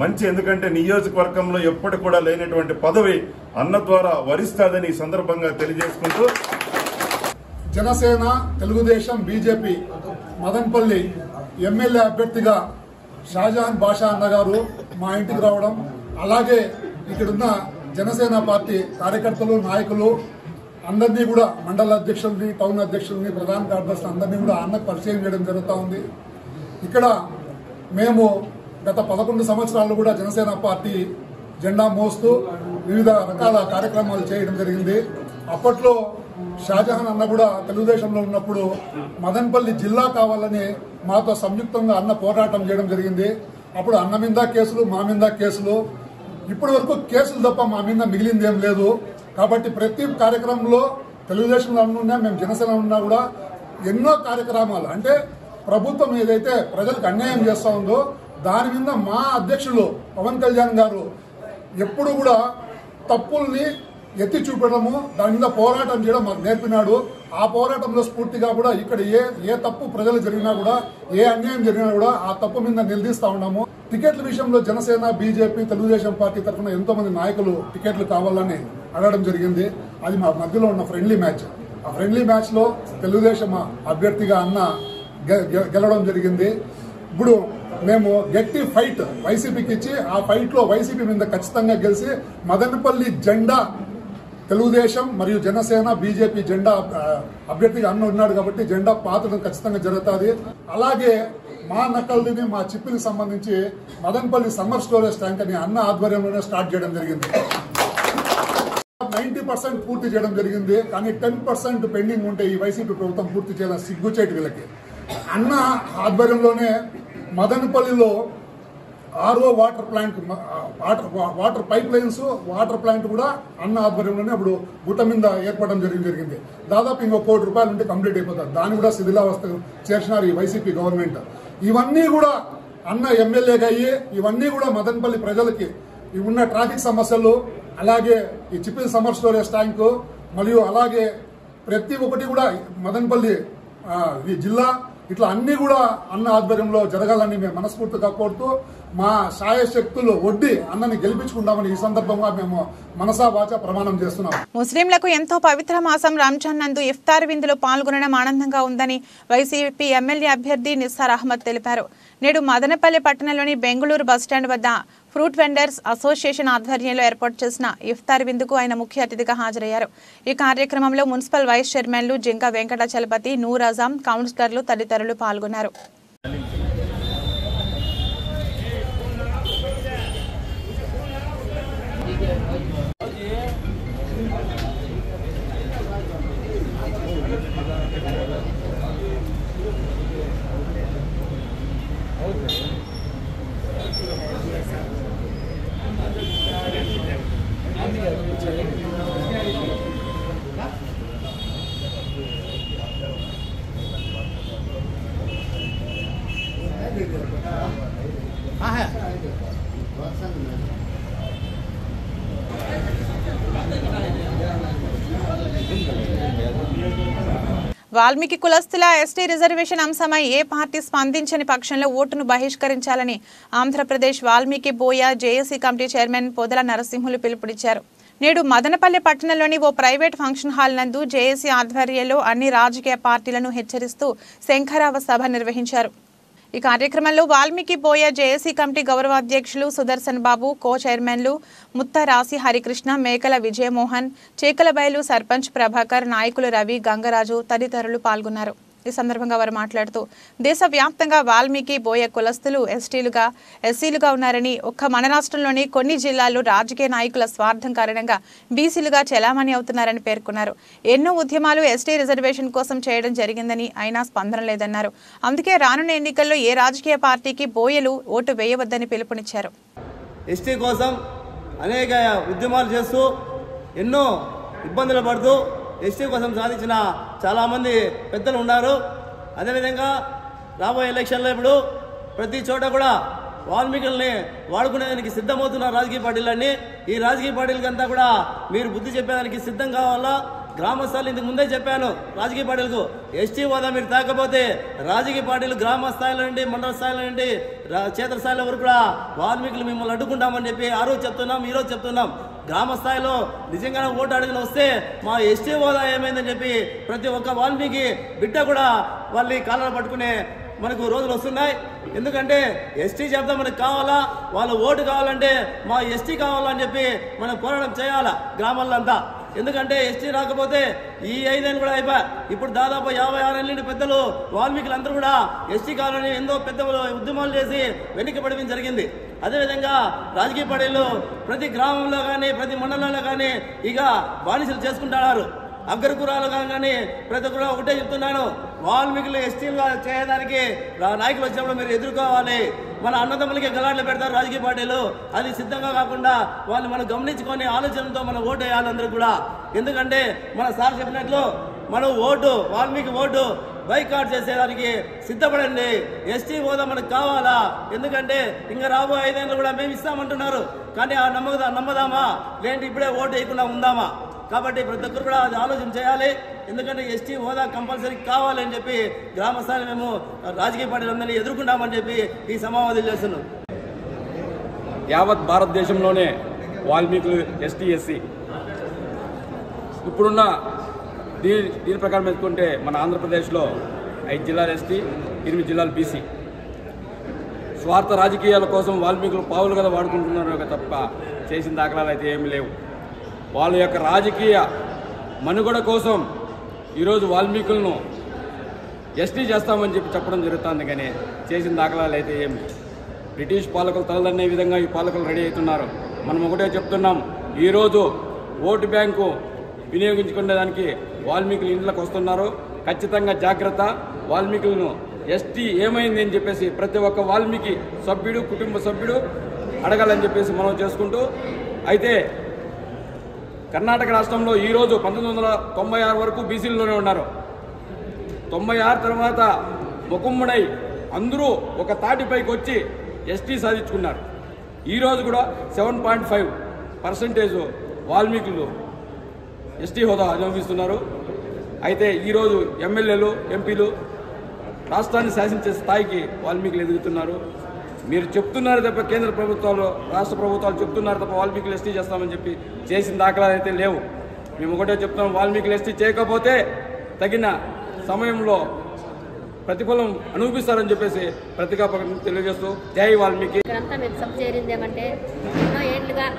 మంచి, ఎందుకంటే నియోజకవర్గంలో ఎప్పటి కూడా లేనటువంటి పదవి అన్న ద్వారా వరిస్తాదని ఈ సందర్భంగా తెలియజేసుకుంటూ, జనసేన, తెలుగుదేశం, బీజేపీ మదనపల్లి ఎమ్మెల్యే అభ్యర్థిగా షాజహాన్ బాషా అన్న గారు మా ఇంటికి రావడం, అలాగే ఇక్కడున్న జనసేన పార్టీ కార్యకర్తలు, నాయకులు అందరినీ కూడా, మండల అధ్యక్షుల్ని, టౌన్ అధ్యక్షుల్ని, ప్రధాన కార్యదర్శులు అందరినీ కూడా అన్నకు పరిచయం చేయడం జరుగుతూ ఉంది. ఇక్కడ మేము గత 11 సంవత్సరాలు కూడా జనసేన పార్టీ జెండా మోస్తూ వివిధ రకాల కార్యక్రమాలు చేయడం జరిగింది. అప్పట్లో షాజహాన్ అన్న కూడా తెలుగుదేశంలో ఉన్నప్పుడు మదనపల్లి జిల్లా కావాలని మాతో సంయుక్తంగా అన్న పోరాటం చేయడం జరిగింది. అప్పుడు అన్న మీద కేసులు, మా మీద కేసులు, ఇప్పటి వరకు కేసులు తప్ప మా మీద మిగిలిందేం లేదు. కాబట్టి ప్రతి కార్యక్రమంలో తెలుగుదేశంలో ఉన్నా, మేము జనసేన ఉన్నా కూడా ఎన్నో కార్యక్రమాలు, అంటే ప్రభుత్వం ఏదైతే ప్రజలకు అన్యాయం చేస్తా ఉందో దాని మీద మా అధ్యక్షులు పవన్ కళ్యాణ్ గారు ఎప్పుడు కూడా తప్పుల్ని ఎత్తి చూపడము, దాని మీద పోరాటం చేయడం మాకు నేర్పినాడు. ఆ పోరాటంలో స్ఫూర్తిగా కూడా ఇక్కడ ఏ తప్పు ప్రజలు జరిగినా కూడా, ఏ అన్యాయం జరిగినా కూడా ఆ తప్పు మీద నిలదీస్తా ఉన్నాము. టికెట్ల విషయంలో జనసేన, బీజేపీ, తెలుగుదేశం పార్టీ తరఫున ఎంతో మంది నాయకులు టికెట్లు కావాలని అడగడం జరిగింది. అది మా మధ్యలో ఉన్న ఫ్రెండ్లీ మ్యాచ్. ఆ ఫ్రెండ్లీ మ్యాచ్ లో తెలుగుదేశం అభ్యర్థిగా అన్న గెలవడం జరిగింది. ఇప్పుడు మేము గట్టి ఫైట్ వైసీపీకి ఇచ్చి, ఆ ఫైట్ లో వైసీపీ మీద ఖచ్చితంగా గెలిచి మదనపల్లి జెండా తెలుగుదేశం మరియు జనసేన, బీజేపీ జెండా అభ్యర్థిగా అన్న ఉన్నాడు కాబట్టి జెండా పాతడం ఖచ్చితంగా జరుగుతుంది. అలాగే మా నక్కల్ని, మా చిప్పికి సంబంధించి మదనపల్లి సమ్మర్ స్టోరేజ్ ట్యాంక్ అని అన్న ఆధ్వర్యంలోనే స్టార్ట్ చేయడం జరిగింది. 90% పూర్తి చేయడం జరిగింది. కానీ 10% పెండింగ్ ఉంటే ఈ వైసీపీ ప్రభుత్వం పూర్తి చేయడం సిగ్గుచేటు వీళ్ళకి. అన్న ఆధ్వర్యంలోనే మదనపల్లిలో RO water plant, water pipe lines, water plant కూడా అన్న ఆధ్వర్యంలోనే అప్పుడు గుట్ట మీద ఏర్పడడం జరిగింది. దాదాపు ఇంకో ₹1 కోటి ఉంటే కంప్లీట్ అయిపోతుంది. దాన్ని కూడా శిథిలావస్థ చేర్చినారు ఈ వైసీపీ గవర్నమెంట్. ఇవన్నీ కూడా అన్న ఎమ్మెల్యేగా అయ్యి, ఇవన్నీ కూడా మదనపల్లి ప్రజలకి ఉన్న ట్రాఫిక్ సమస్యలు, అలాగే ఈ చిప్పిల్ సమ్మర్ స్టోరేజ్ ట్యాంకు, మరియు అలాగే ప్రతి ఒక్కటి కూడా మదనపల్లి ఈ జిల్లా ఇట్లా అన్ని కూడా అన్న ఆధ్వర్యంలో జరగాలని మేము మనస్ఫూర్తిగా కోరుతూ మా శాయశక్తులు ఒడ్డి అన్నని గెలిపించుకుంటామని ఈ సందర్భంగా మేము మనసా వాచా ప్రమాణం చేస్తున్నాం. ముస్లింలకు ఎంతో పవిత్ర మాసం రంజాన్ నందు ఇఫ్తార్ విందులో పాల్గొనడం ఆనందంగా ఉందని వైసీపీ ఎమ్మెల్యే అభ్యర్థి నిస్సార్ అహ్మద్ తెలిపారు. నేడు మదనపల్లి పట్టణంలోని బెంగళూరు బస్టాండ్ వద్ద ఫ్రూట్ వెండర్స్ అసోసియేషన్ ఆధ్వర్యంలో ఏర్పాటు చేసిన ఇఫ్తార్ విందుకు ఆయన ముఖ్య అతిథిగా హాజరయ్యారు. ఈ కార్యక్రమంలో మున్సిపల్ వైస్ చైర్మన్లు జింక వెంకటాచలపతి, నూర్ అజాం, కౌన్సిలర్లు తదితరులు పాల్గొన్నారు. వాల్మీకి కులస్తుల ఎస్టీ రిజర్వేషన్ అంశమై ఏ పార్టీ స్పందించని పక్షంలో ఓటును బహిష్కరించాలని ఆంధ్రప్రదేశ్ వాల్మీకి బోయ జేఏసీ కమిటీ చైర్మన్ పొదల నరసింహులు పిలుపునిచ్చారు. నేడు మదనపల్లి పట్టణంలోని ఓ ప్రైవేట్ ఫంక్షన్ హాల్ నందు జేఏసీ ఆధ్వర్యంలో అన్ని రాజకీయ పార్టీలను హెచ్చరిస్తూ శంఖరావ సభ నిర్వహించారు. ఈ కార్యక్రమంలో వాల్మీకి బోయ జేఏసీ కమిటీ గౌరవాధ్యక్షులు సుదర్శన్ బాబు, కో చైర్మన్లు ముత్త రాసి హరికృష్ణ, మేకల విజయమోహన్, చేకలబైలు సర్పంచ్ ప్రభాకర్, నాయకులు రవి, గంగరాజు తదితరులు పాల్గొన్నారు. ఈ సందర్భంగా వారు మాట్లాడుతూ దేశవ్యాప్తంగా వాల్మీకి బోయ కులస్తులు ఎస్సీలుగా ఉన్నారని, ఒక్క మన రాష్ట్రంలోని కొన్ని జిల్లాల్లో రాజకీయ నాయకుల స్వార్థం కారణంగా బీసీలుగా చెలామణి అవుతున్నారని పేర్కొన్నారు. ఎన్నో ఉద్యమాలు ఎస్టీ రిజర్వేషన్ కోసం చేయడం జరిగిందని అయినా స్పందన లేదన్నారు. అందుకే రానున్న ఎన్నికల్లో ఏ రాజకీయ పార్టీకి బోయలు ఓటు వేయవద్దని పిలుపునిచ్చారు. ఎస్టీ కోసం అనేక ఉద్యమాలు చేస్తూ ఎన్నో ఇబ్బందులు పడుతూ ఎస్టీ కోసం సాధించిన చాలామంది పెద్దలు ఉన్నారు. అదేవిధంగా రాబోయే ఎలక్షన్లో ఇప్పుడు ప్రతి చోట కూడా వాల్మీకుల్ని వాడుకునేదానికి సిద్ధమవుతున్న రాజకీయ పార్టీలన్నీ, ఈ రాజకీయ పార్టీలకంతా కూడా మీరు బుద్ధి చెప్పేదానికి సిద్ధం కావాలా. గ్రామ స్థాయిలో ఇంతకు ముందే చెప్పాను, రాజకీయ పార్టీలకు ఎస్టీ హోదా మీరు తాకపోతే రాజకీయ పార్టీలు గ్రామ స్థాయిలో నుండి, మండల స్థాయిలో నుండి, క్షేత్ర స్థాయిలో వరకు కూడా వాల్మీకులు మిమ్మల్ని అడ్డుకుంటామని చెప్పి ఆ రోజు చెప్తున్నాం, ఈ రోజు చెప్తున్నాం. గ్రామ స్థాయిలో నిజంగానే ఓటు అడుగుని వస్తే మా ఎస్టీ హోదా ఏమైందని చెప్పి ప్రతి ఒక్క వాల్మీకి బిడ్డ కూడా వాళ్ళని కాళ్ళను పట్టుకునే మనకు రోజులు వస్తున్నాయి. ఎందుకంటే ఎస్టీ చెప్తా మనకు కావాలా, వాళ్ళ ఓటు కావాలంటే మా ఎస్టీ కావాలని చెప్పి మనం పోరాటం చేయాలా గ్రామాల్లో అంతా. ఎందుకంటే ఎస్టీ రాకపోతే ఈ 5 ఏళ్ళు కూడా అయిపోయి ఇప్పుడు దాదాపు 56 ఏళ్ళ పెద్దలు వాల్మీకులందరూ కూడా ఎస్టీ కావాలని ఎంతో పెద్ద ఉద్యమాలు చేసి వెనక్కి పడడం జరిగింది. అదేవిధంగా రాజకీయ పార్టీలు ప్రతి గ్రామంలో కానీ ప్రతి మండలంలో కానీ ఇక బానిసలు చేసుకుంటున్నారు. అగ్రకురాలు కానీ ప్రతి ఒక్కరు ఒకటే చెప్తున్నాను, వాల్మీకులు ఎస్టీలుగా చేయడానికి నాయకులు వచ్చినప్పుడు మీరు ఎదుర్కోవాలి. మన అన్నదమ్ములకి గలాట్లు పెడతారు రాజకీయ పార్టీలు, అది సిద్ధంగా కాకుండా వాళ్ళు మనం గమనించుకొని ఆలోచనతో మనం ఓటు వేయాలి అందరూ కూడా. ఎందుకంటే మన సార్ చెప్పినట్లు మనం ఓటు వాల్మీకి ఓటు బైకాట్ చేసేదానికి సిద్ధపడండి. ఎస్టీ హోదా మనకు కావాలా? ఎందుకంటే ఇంకా రాబోయే 5 ఏళ్ళు కూడా మేము ఇస్తామంటున్నారు, కానీ ఆ నమ్మదామా లేంటి ఇప్పుడే ఓటు వేయకుండా ఉందామా? కాబట్టి ప్రతి ఒక్కరు కూడా అది ఆలోచన చేయాలి. ఎందుకంటే ఎస్టీ హోదా కంపల్సరీ కావాలని చెప్పి గ్రామ స్థాయిలో మేము రాజకీయ పార్టీలందరినీ ఎదుర్కొంటామని చెప్పి ఈ సమావేశం చేస్తున్నాం. యావత్ భారతదేశంలోనే వాల్మీకులు ఎస్సీ ఇప్పుడున్న దీని ప్రకారం ఎత్తుకుంటే మన ఆంధ్రప్రదేశ్లో 5 జిల్లాలు ఎస్టీ, 8 జిల్లాలు బీసీ. స్వార్థ రాజకీయాల కోసం వాల్మీకులు పావులుగా వాడుకుంటున్నారు తప్ప చేసిన దాఖలాలు అయితే ఏమీ లేవు. వాళ్ళ యొక్క రాజకీయ మనుగడ కోసం ఈరోజు వాల్మీకులను ఎస్టీ చేస్తామని చెప్పి చెప్పడం జరుగుతుంది, కానీ చేసిన దాఖలాలు అయితే ఏమి. బ్రిటిష్ పాలకులు తలదన్నే విధంగా ఈ పాలకులు రెడీ అవుతున్నారు. మనం ఒకటే చెప్తున్నాం, ఈరోజు ఓటు బ్యాంకు వినియోగించుకునేదానికి వాల్మీకులు ఇంట్లోకి వస్తున్నారు. ఖచ్చితంగా జాగ్రత్త. వాల్మీకులను ఎస్టీ ఏమైంది అని చెప్పేసి ప్రతి ఒక్క వాల్మీకి సభ్యుడు, కుటుంబ సభ్యుడు అడగాలని చెప్పేసి మనం చేసుకుంటూ, అయితే కర్ణాటక రాష్ట్రంలో ఈరోజు 1996 వరకు బీసీలోనే ఉన్నారు. 96 తర్వాత ముఖమ్ముడై అందరూ ఒక తాటిపైకి వచ్చి ఎస్టీ సాధించుకున్నారు. ఈరోజు కూడా 7.5% వాల్మీకులు ఎస్టీ హోదా అనుభవిస్తున్నారు. అయితే ఈరోజు ఎమ్మెల్యేలు, ఎంపీలు రాష్ట్రాన్ని శాసించే స్థాయికి వాల్మీకులు ఎదుగుతున్నారు. మీరు చెప్తున్నారు తప్ప కేంద్ర ప్రభుత్వాలు, రాష్ట్ర ప్రభుత్వాలు చెప్తున్నారు తప్ప వాల్మీకులు ఎస్టీ చేస్తామని చెప్పి చేసిన దాఖలాలు అయితే లేవు. మేము ఒకటే చెప్తున్నాం, వాల్మీకులు ఎస్టీ చేయకపోతే తగిన సమయంలో ప్రతిఫలం అనుభవిస్తారని చెప్పేసి ప్రతిజ్ఞాపత్రం తెలియజేస్తూ జై వాల్మీకి. ఇక్కడంతా మేము సబ్ చేరింది ఏమంటే, ఎన్నో ఏళ్లుగా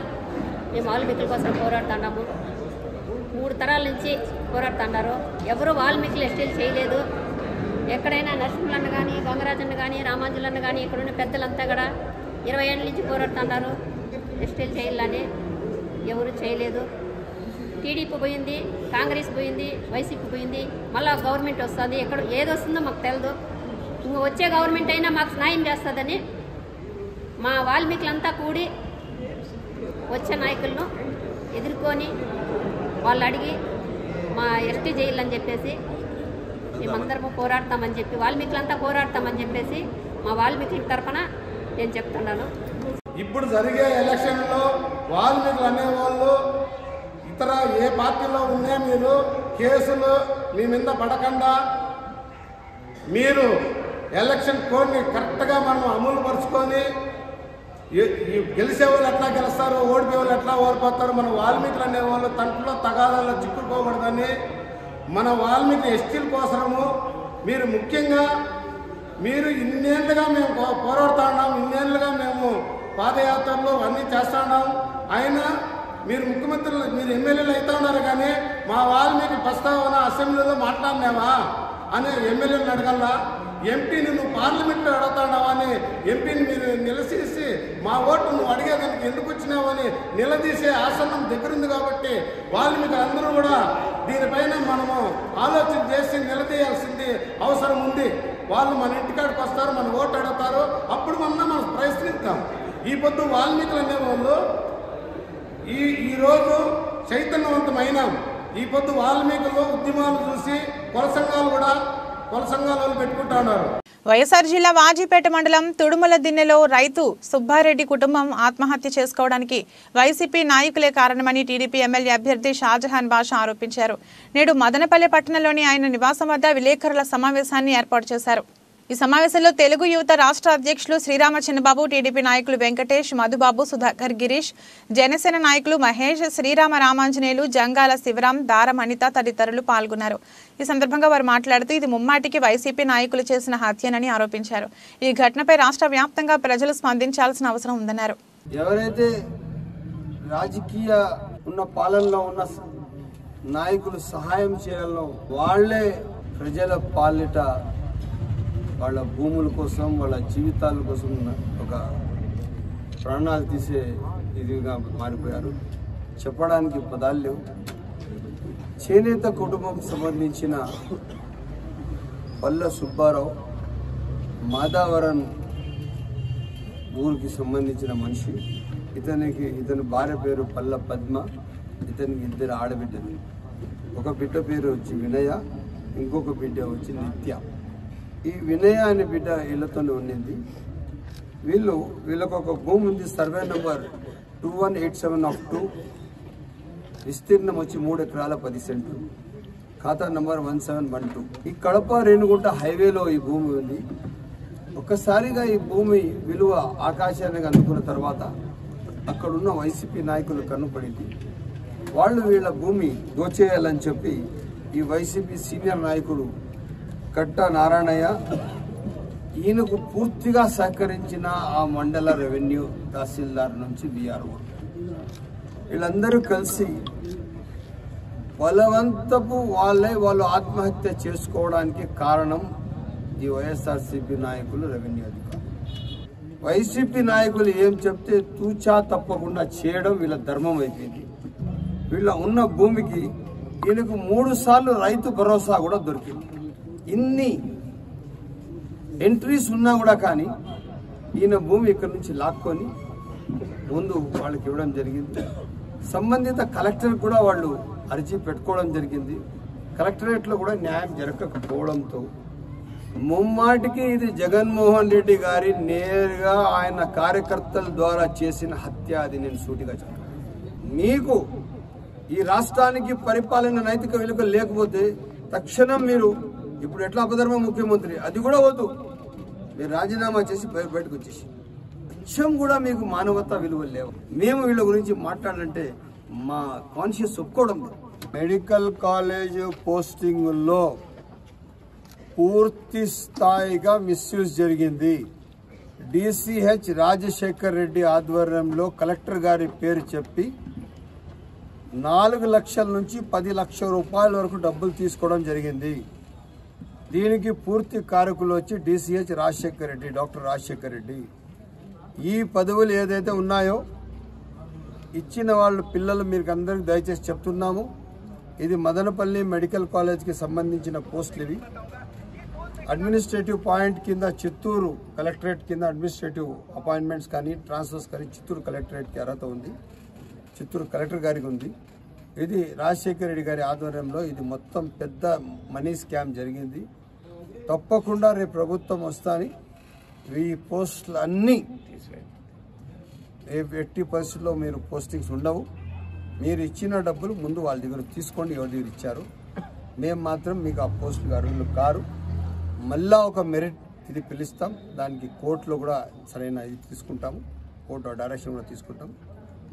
మేము వాల్మీకుల కోసం పోరాడుతున్నాము. 3 తరాల నుంచి పోరాడుతున్నారు. ఎవరు వాల్మీకులు ఎస్టీలు చేయలేదు. ఎక్కడైనా నరసింహులన్న కానీ, గంగరాజన్న కానీ, రామాంజులన్న కానీ ఇక్కడున్న పెద్దలంతా కూడా 20 ఏళ్ళ నుంచి పోరాడుతున్నారు ఎస్టీలు చేయాలని. ఎవరు చేయలేదు. టీడీపీ పోయింది, కాంగ్రెస్ పోయింది, వైసీపీ పోయింది, మళ్ళీ గవర్నమెంట్ వస్తుంది. ఎక్కడ ఏది వస్తుందో మాకు తెలియదు. ఇంకా వచ్చే గవర్నమెంట్ అయినా మాకు న్యాయం చేస్తుందని మా వాల్మీకులంతా కూడి వచ్చే నాయకులను ఎదుర్కొని వాళ్ళు అడిగి మా ఎస్టీ చేయాలని చెప్పేసి మేమందరము పోరాడతామని చెప్పి, వాల్మీకులంతా పోరాడతామని చెప్పేసి మా వాల్మీకుల తరఫున నేను చెప్తున్నాను. ఇప్పుడు జరిగే ఎలక్షన్లో వాల్మీకులు అనేవాళ్ళు ఇతర ఏ పార్టీలో ఉన్నా మీరు కేసులు మీ మీద పడకుండా మీరు ఎలక్షన్ కోడ్ని కరెక్ట్గా మనం అమలు పరుచుకొని గెలిచే వాళ్ళు ఎట్లా గెలుస్తారు, ఓడిపోయే వాళ్ళు ఎట్లా ఓడిపోతారు, మన వాల్మీకులు అనేవాళ్ళు తంట్లో తగాదాల్లో చిక్కుకోకూడదని మన వాల్మీకి ఎస్టీల కోసము మీరు ముఖ్యంగా మీరు ఇన్నేళ్లుగా మేము పోరాడుతున్నాం, ఇన్నేళ్లుగా మేము పాదయాత్రలు అన్నీ చేస్తున్నాం. అయినా మీరు ముఖ్యమంత్రులు, మీరు ఎమ్మెల్యేలు అవుతా ఉన్నారు, కానీ మా వాల్మీకి ప్రస్తావన అసెంబ్లీలో మాట్లాడినావా అని ఎమ్మెల్యేలను అడగల్లా. ఎంపీని నువ్వు పార్లమెంట్లో అడుగుతున్నావా అని ఎంపీని మీరు నిలదీసి మా ఓటు నువ్వు అడిగేదానికి ఎందుకు వచ్చినావని నిలదీసే ఆసనం దగ్గరుంది. కాబట్టి వాల్మీకి అందరూ కూడా దీనిపైన మనము ఆలోచన చేసి నిలదీయాల్సింది అవసరం ఉంది. వాళ్ళు మన ఇంటికాడికి వస్తారు, మన ఓటు అడుగుతారు, అప్పుడు మనం ప్రయత్నిస్తాం. ఈ పొద్దు వాల్మీకులు అనేవాళ్ళు ఈరోజు చైతన్యవంతమైన ఈ పొద్దు వాల్మీకులు ఉద్యమాలు చూసి కుల సంఘాలు పెట్టుకుంటా ఉన్నారు. వైఎస్ఆర్ జిల్లా వాజీపేట మండలం తుడుమల దిన్నెలో రైతు సుబ్బారెడ్డి కుటుంబం ఆత్మహత్య చేసుకోవడానికి వైసీపీ నాయకులే కారణమని టీడీపీ ఎమ్మెల్యే అభ్యర్థి షాజహాన్ బాషా ఆరోపించారు. నేడు మదనపల్లె పట్టణంలోని ఆయన నివాసం వద్ద విలేకరుల సమావేశాన్ని ఏర్పాటు చేశారు. ఈ సమావేశంలో తెలుగు యువత రాష్ట్ర అధ్యక్షులు శ్రీరామ చిన్నబాబు, టీడీపీ నాయకులు వెంకటేష్, మధుబాబు, సుధాకర్, గిరీష్, జనసేన నాయకులు మహేష్, శ్రీరామ రామాంజనేయులు, జంగాల శివరాం, దారం అనిత తదితరులు పాల్గొన్నారు. ఈ సందర్భంగా వారు మాట్లాడుతూ ఇది ముమ్మాటికి వైసీపీ నాయకులు చేసిన హత్యనని ఆరోపించారు. ఈ ఘటనపై రాష్ట్ర వ్యాప్తంగా ప్రజలు స్పందించాల్సిన అవసరం ఉందన్నారు. ఎవరైతే రాజకీయ ఉన్న పాలనలో ఉన్న నాయకులు సహాయం చేయాలో వాళ్లే ప్రజల పాలిట వాళ్ళ భూముల కోసం, వాళ్ళ జీవితాల కోసం ఒక ప్రాణాలు తీసే ఇదిగా మారిపోయారు. చెప్పడానికి పదాలు లేవు. చేనేత కుటుంబం సంబంధించిన పల్ల సుబ్బారావు మాదావరం ఊరికి సంబంధించిన మనిషి. ఇతని భార్య పేరు పల్ల పద్మ. ఇతనికి 2 ఆడబిడ్డలు. ఒక బిడ్డ పేరు వచ్చి వినయ, ఇంకొక బిడ్డ వచ్చి నిత్య. ఈ వినయ అనే బిడ్డ ఇళ్లతోనే ఉండింది. వీళ్ళకు ఒక భూమి ఉంది, సర్వే నంబర్ 2187/2, విస్తీర్ణం వచ్చి 3 ఎకరాల 10 సెంట్లు, ఖాతా నంబర్ 1712. ఈ కడప రేణుగుంట హైవేలో ఈ భూమి ఉంది. ఒక్కసారిగా ఈ భూమి విలువ ఆకాశానికి అందుకున్న తర్వాత అక్కడున్న వైసీపీ నాయకులు కన్నుపడింది. వాళ్ళు వీళ్ళ భూమి దోచేయాలని చెప్పి ఈ వైసీపీ సీనియర్ నాయకుడు కట్ట నారాయణయ్య, ఈయనకు పూర్తిగా సహకరించిన ఆ మండల రెవెన్యూ తహసీల్దార్ నుంచి బీఆర్ఓ వీళ్ళందరూ కలిసి బలవంతపు వాళ్ళు ఆత్మహత్య చేసుకోవడానికి కారణం ఈ వైఎస్ఆర్సీపీ నాయకులు, రెవెన్యూ అధికారులు. వైసీపీ నాయకులు ఏం చెప్తే తూచా తప్పకుండా చేయడం వీళ్ళ ధర్మం అయిపోయింది. వీళ్ళ ఉన్న భూమికి ఈయనకు 3 సార్లు రైతు భరోసా కూడా దొరికింది. ఇన్ని ఎంట్రీస్ ఉన్నా కూడా కానీ ఈయన భూమి ఇక్కడ నుంచి లాక్కొని ముందు వాళ్ళకి ఇవ్వడం జరిగింది. సంబంధిత కలెక్టర్ కూడా వాళ్ళు అర్జీ పెట్టుకోవడం జరిగింది. కలెక్టరేట్లో కూడా న్యాయం జరగకపోవడంతో ముమ్మాటికి ఇది జగన్మోహన్ రెడ్డి గారి నేరుగా ఆయన కార్యకర్తల ద్వారా చేసిన హత్య. అది నేను సూటిగా చెప్పాను. మీకు ఈ రాష్ట్రానికి పరిపాలన నైతిక విలువ లేకపోతే తక్షణం మీరు ఇప్పుడు ఎట్లా అపధర్మ ముఖ్యమంత్రి అది కూడా వద్దు, మీరు రాజీనామా చేసి బయటకు వచ్చేసి కొంచెం కూడా మీకు మానవతా విలువలు లేవు. మేము వీళ్ళ గురించి మాట్లాడాలంటే మా కాన్షియస్ ఒప్పుకోవడం. మెడికల్ కాలేజ్ పోస్టింగుల్లో పూర్తి స్థాయిగా మిస్యూజ్ జరిగింది. డిసిహెచ్ రాజశేఖర్ రెడ్డి ఆధ్వర్యంలో కలెక్టర్ గారి పేరు చెప్పి 4 లక్షల నుంచి 10 లక్షల రూపాయల వరకు డబ్బులు తీసుకోవడం జరిగింది. దీనికి పూర్తి కారకులు వచ్చి డిసిహెచ్ రాజశేఖర్ రెడ్డి, డాక్టర్ రాజశేఖర్ రెడ్డి. ఈ పదవులు ఏదైతే ఉన్నాయో ఇచ్చిన వాళ్ళ పిల్లలు మీకు అందరికి దయచేసి చెప్తున్నాము, ఇది మదనపల్లి మెడికల్ కాలేజ్కి సంబంధించిన పోస్టులు. ఇవి అడ్మినిస్ట్రేటివ్ పాయింట్ కింద చిత్తూరు కలెక్టరేట్ కింద అడ్మినిస్ట్రేటివ్ అపాయింట్మెంట్స్ కానీ ట్రాన్స్ఫర్స్ కానీ చిత్తూరు కలెక్టరేట్కి అర్హత ఉంది, చిత్తూరు కలెక్టర్ గారికి ఉంది. ఇది రాజశేఖర రెడ్డి గారి ఆధ్వర్యంలో ఇది మొత్తం పెద్ద మనీ స్కామ్ జరిగింది. తప్పకుండా రేపు ప్రభుత్వం వస్తాని ఈ పోస్టులు అన్నీ ఎట్టి పరిస్థితుల్లో మీరు పోస్టింగ్స్ ఉండవు. మీరు ఇచ్చిన డబ్బులు ముందు వాళ్ళ దగ్గర తీసుకోండి, ఎవరి దగ్గర ఇచ్చారు. మేము మాత్రం మీకు ఆ పోస్టులు అర్హులు కారు. మళ్ళా ఒక మెరిట్ ఇది పిలుస్తాం, దానికి కోర్టులో కూడా సరైన ఇది తీసుకుంటాము, కోర్టు డైరెక్షన్ కూడా తీసుకుంటాం.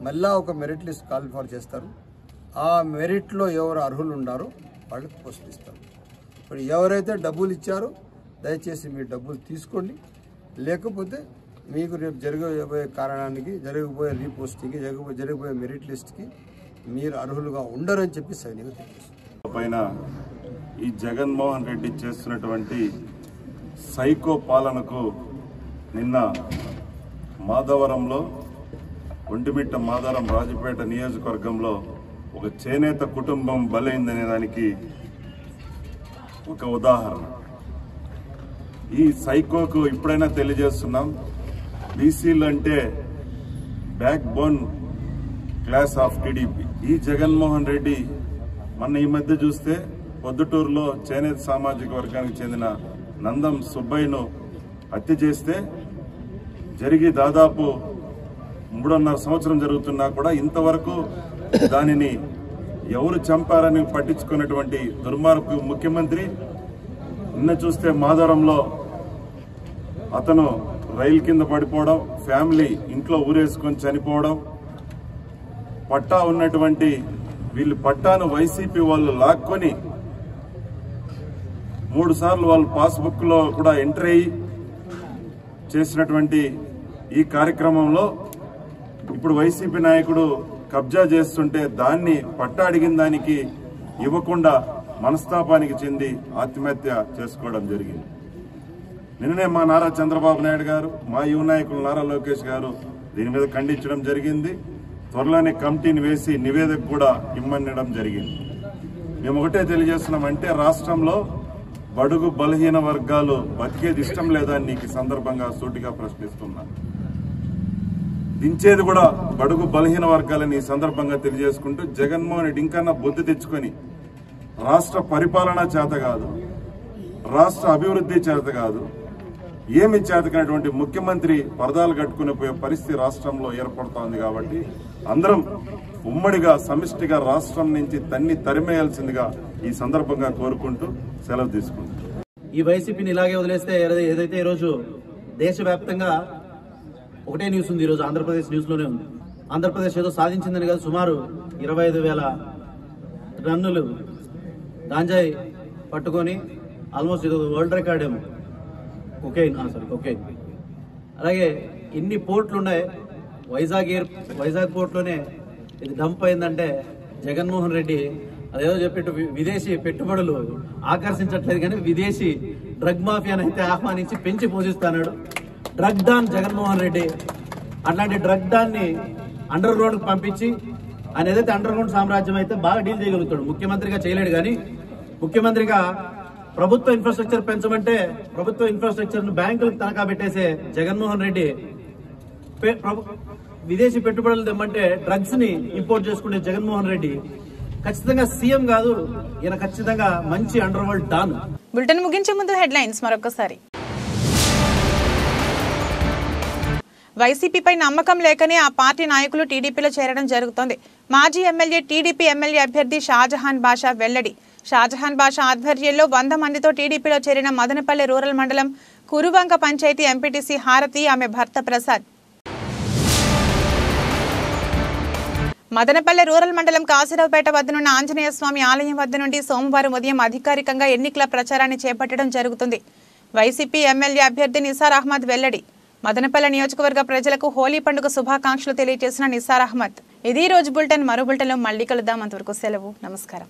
మళ్ళా ఒక మెరిట్ లిస్ట్ కాల్ఫర్ చేస్తారు. ఆ మెరిట్లో ఎవరు అర్హులు ఉన్నారో వాళ్ళకి పోస్టులు ఇస్తారు. ఇప్పుడు ఎవరైతే డబ్బులు ఇచ్చారో దయచేసి మీ డబ్బులు తీసుకోండి, లేకపోతే మీకు రేపు జరగబోయే కారణానికి, జరగబోయే రీపోస్టింగ్కి, జరగబోయే మెరిట్ లిస్ట్కి మీరు అర్హులుగా ఉండరని చెప్పి సైనిక పైన ఈ జగన్మోహన్ రెడ్డి చేస్తున్నటువంటి సైకో పాలనకు నిన్న మాధవరంలో, ఒంటిమిట్ట మాధవరం రాజపేట నియోజకవర్గంలో ఒక చేనేత కుటుంబం బలైందనే దానికి ఒక ఉదాహరణ. ఈ సైకోకు ఇప్పుడైనా తెలియజేస్తున్నాం, బీసీలు అంటే back bone class of TDP. ఈ జగన్మోహన్ రెడ్డి మొన్న ఈ మధ్య చూస్తే పొద్దుటూరులో చేనేత సామాజిక వర్గానికి చెందిన నందం సుబ్బయ్యను హత్య చేస్తే జరిగి దాదాపు 3.5 సంవత్సరం జరుగుతున్నా కూడా ఇంతవరకు దానిని ఎవరు చంపారని పట్టించుకున్నటువంటి దుర్మార్గు ముఖ్యమంత్రి. నిన్న చూస్తే మాధవరంలో అతను రైలు కింద పడిపోవడం, ఫ్యామిలీ ఇంట్లో ఊరేసుకొని చనిపోవడం, పట్టా ఉన్నటువంటి వీళ్ళు పట్టాను వైసీపీ వాళ్ళు లాక్కొని 3 సార్లు వాళ్ళు పాస్బుక్ లో కూడా ఎంట్రీ అయ్యి చేసినటువంటి ఈ కార్యక్రమంలో ఇప్పుడు వైసీపీ నాయకుడు కబ్జా చేస్తుంటే దాన్ని పట్టా అడిగిన దానికి ఇవ్వకుండా మనస్తాపానికి చెంది ఆత్మహత్య చేసుకోవడం జరిగింది. నిన్ననే మా నారా చంద్రబాబు నాయుడు గారు, మా యువ నాయకులు నారా లోకేష్ గారు దీని మీద ఖండించడం జరిగింది. త్వరలోనే కమిటీని వేసి నివేదిక కూడా ఇమ్మనడం జరిగింది. మేము ఒకటే తెలియజేస్తున్నామంటే రాష్ట్రంలో బడుగు బలహీన వర్గాలు బతికేది ఇష్టం లేదని నీకు సందర్భంగా సూటిగా ప్రశ్నిస్తున్నాను. దించేది కూడా బడుగు బలహీన వర్గాలని ఈ సందర్భంగా తెలియజేసుకుంటూ, జగన్మోహన్ రెడ్డి ఇంకా బుద్ధి తెచ్చుకొని రాష్ట్ర పరిపాలన చేత కాదు, రాష్ట్ర అభివృద్ధి చేత కాదు, ఏమి చేతకైనటువంటి ముఖ్యమంత్రి పరదాలు కట్టుకుని పోయే పరిస్థితి రాష్ట్రంలో ఏర్పడుతోంది. కాబట్టి అందరం ఉమ్మడిగా సమిష్టిగా రాష్ట్రం నుంచి తరిమేయాల్సిందిగా ఈ సందర్భంగా కోరుకుంటూ సెలవు తీసుకుంటాం. ఈ వైసీపీని ఇలాగే వదిలేస్తే ఏదైతే ఈరోజు దేశవ్యాప్తంగా ఒకటే న్యూస్ ఉంది, ఈరోజు ఆంధ్రప్రదేశ్ న్యూస్ లోనే ఉంది. ఆంధ్రప్రదేశ్ ఏదో సాధించిందని కదా, సుమారు 25,000 టన్నులు గాంజాయి పట్టుకొని ఆల్మోస్ట్ ఇది వరల్డ్ రికార్డ్ ఏమో, కొకైన్. అలాగే ఇన్ని పోర్ట్లు ఉన్నాయి. వైజాగ్ పోర్ట్లోనే ఇది డంప్ అయిందంటే జగన్మోహన్ రెడ్డి అదేదో చెప్పేట్టు విదేశీ పెట్టుబడులు ఆకర్షించట్లేదు కానీ విదేశీ డ్రగ్ మాఫియాని అయితే ఆహ్వానించి పెంచి పోషిస్తున్నాడు. Drug don Jaganmohan Reddy. అట్లాంటి డ్రగ్ డాన్ని అండర్ గ్రౌండ్ కు పంపించి ఆయన ఏదైతే అండర్ గ్రౌండ్ సామ్రాజ్యం అయితే బాగా డీల్ చేయగలుగుతాడు. ముఖ్యమంత్రిగా చేయలేడు కానీ ముఖ్యమంత్రిగా ప్రభుత్వ ఇన్ఫ్రాస్ట్రక్చర్ పెంచమంటే ప్రభుత్వ ఇన్ఫ్రాస్ట్రక్చర్ ను బ్యాంకులకు తనఖా పెట్టేసే జగన్మోహన్ రెడ్డి విదేశీ పెట్టుబడులు తెమ్మంటే డ్రగ్స్ ని ఇంపోర్ట్ చేసుకునే జగన్మోహన్ రెడ్డి ఖచ్చితంగా సీఎం కాదు, ఈయన ఖచ్చితంగా మంచి అండర్ వరల్డ్ డాన్. బులెటిన్ ముగించే ముందు హెడ్లైన్స్ మరొకసారి. వైసీపీపై నమ్మకం లేకనే ఆ పార్టీ నాయకులు టీడీపీలో చేరడం జరుగుతోంది. మాజీ ఎమ్మెల్యే టీడీపీ ఎమ్మెల్యే అభ్యర్థి షాజహాన్ బాషా వెల్లడి. షాజహాన్ బాషా ఆధ్వర్యంలో 100 మందితో టీడీపీలో చేరిన మదనపల్లి రూరల్ మండలం కురువంక పంచాయతీ ఎంపీటీసీ హారతి, ఆమె భర్త ప్రసాద్. మదనపల్లె రూరల్ మండలం కాశీరావుపేట వద్దనున్న ఆంజనేయ స్వామి ఆలయం వద్ద నుండి సోమవారం ఉదయం అధికారికంగా ఎన్నికల ప్రచారాన్ని చేపట్టడం జరుగుతుంది. వైసీపీ ఎమ్మెల్యే అభ్యర్థి నిసార్ అహ్మద్ వెల్లడి. మదనపల్లె నియోజకవర్గ ప్రజలకు హోలీ పండుగ శుభాకాంక్షలు తెలియజేసిన నిసార్ అహ్మద్. ఇది రోజు బులెటిన్. మరో బులెటిన్లో మళ్ళీ కలుద్దాం. అంతవరకు సెలవు. నమస్కారం.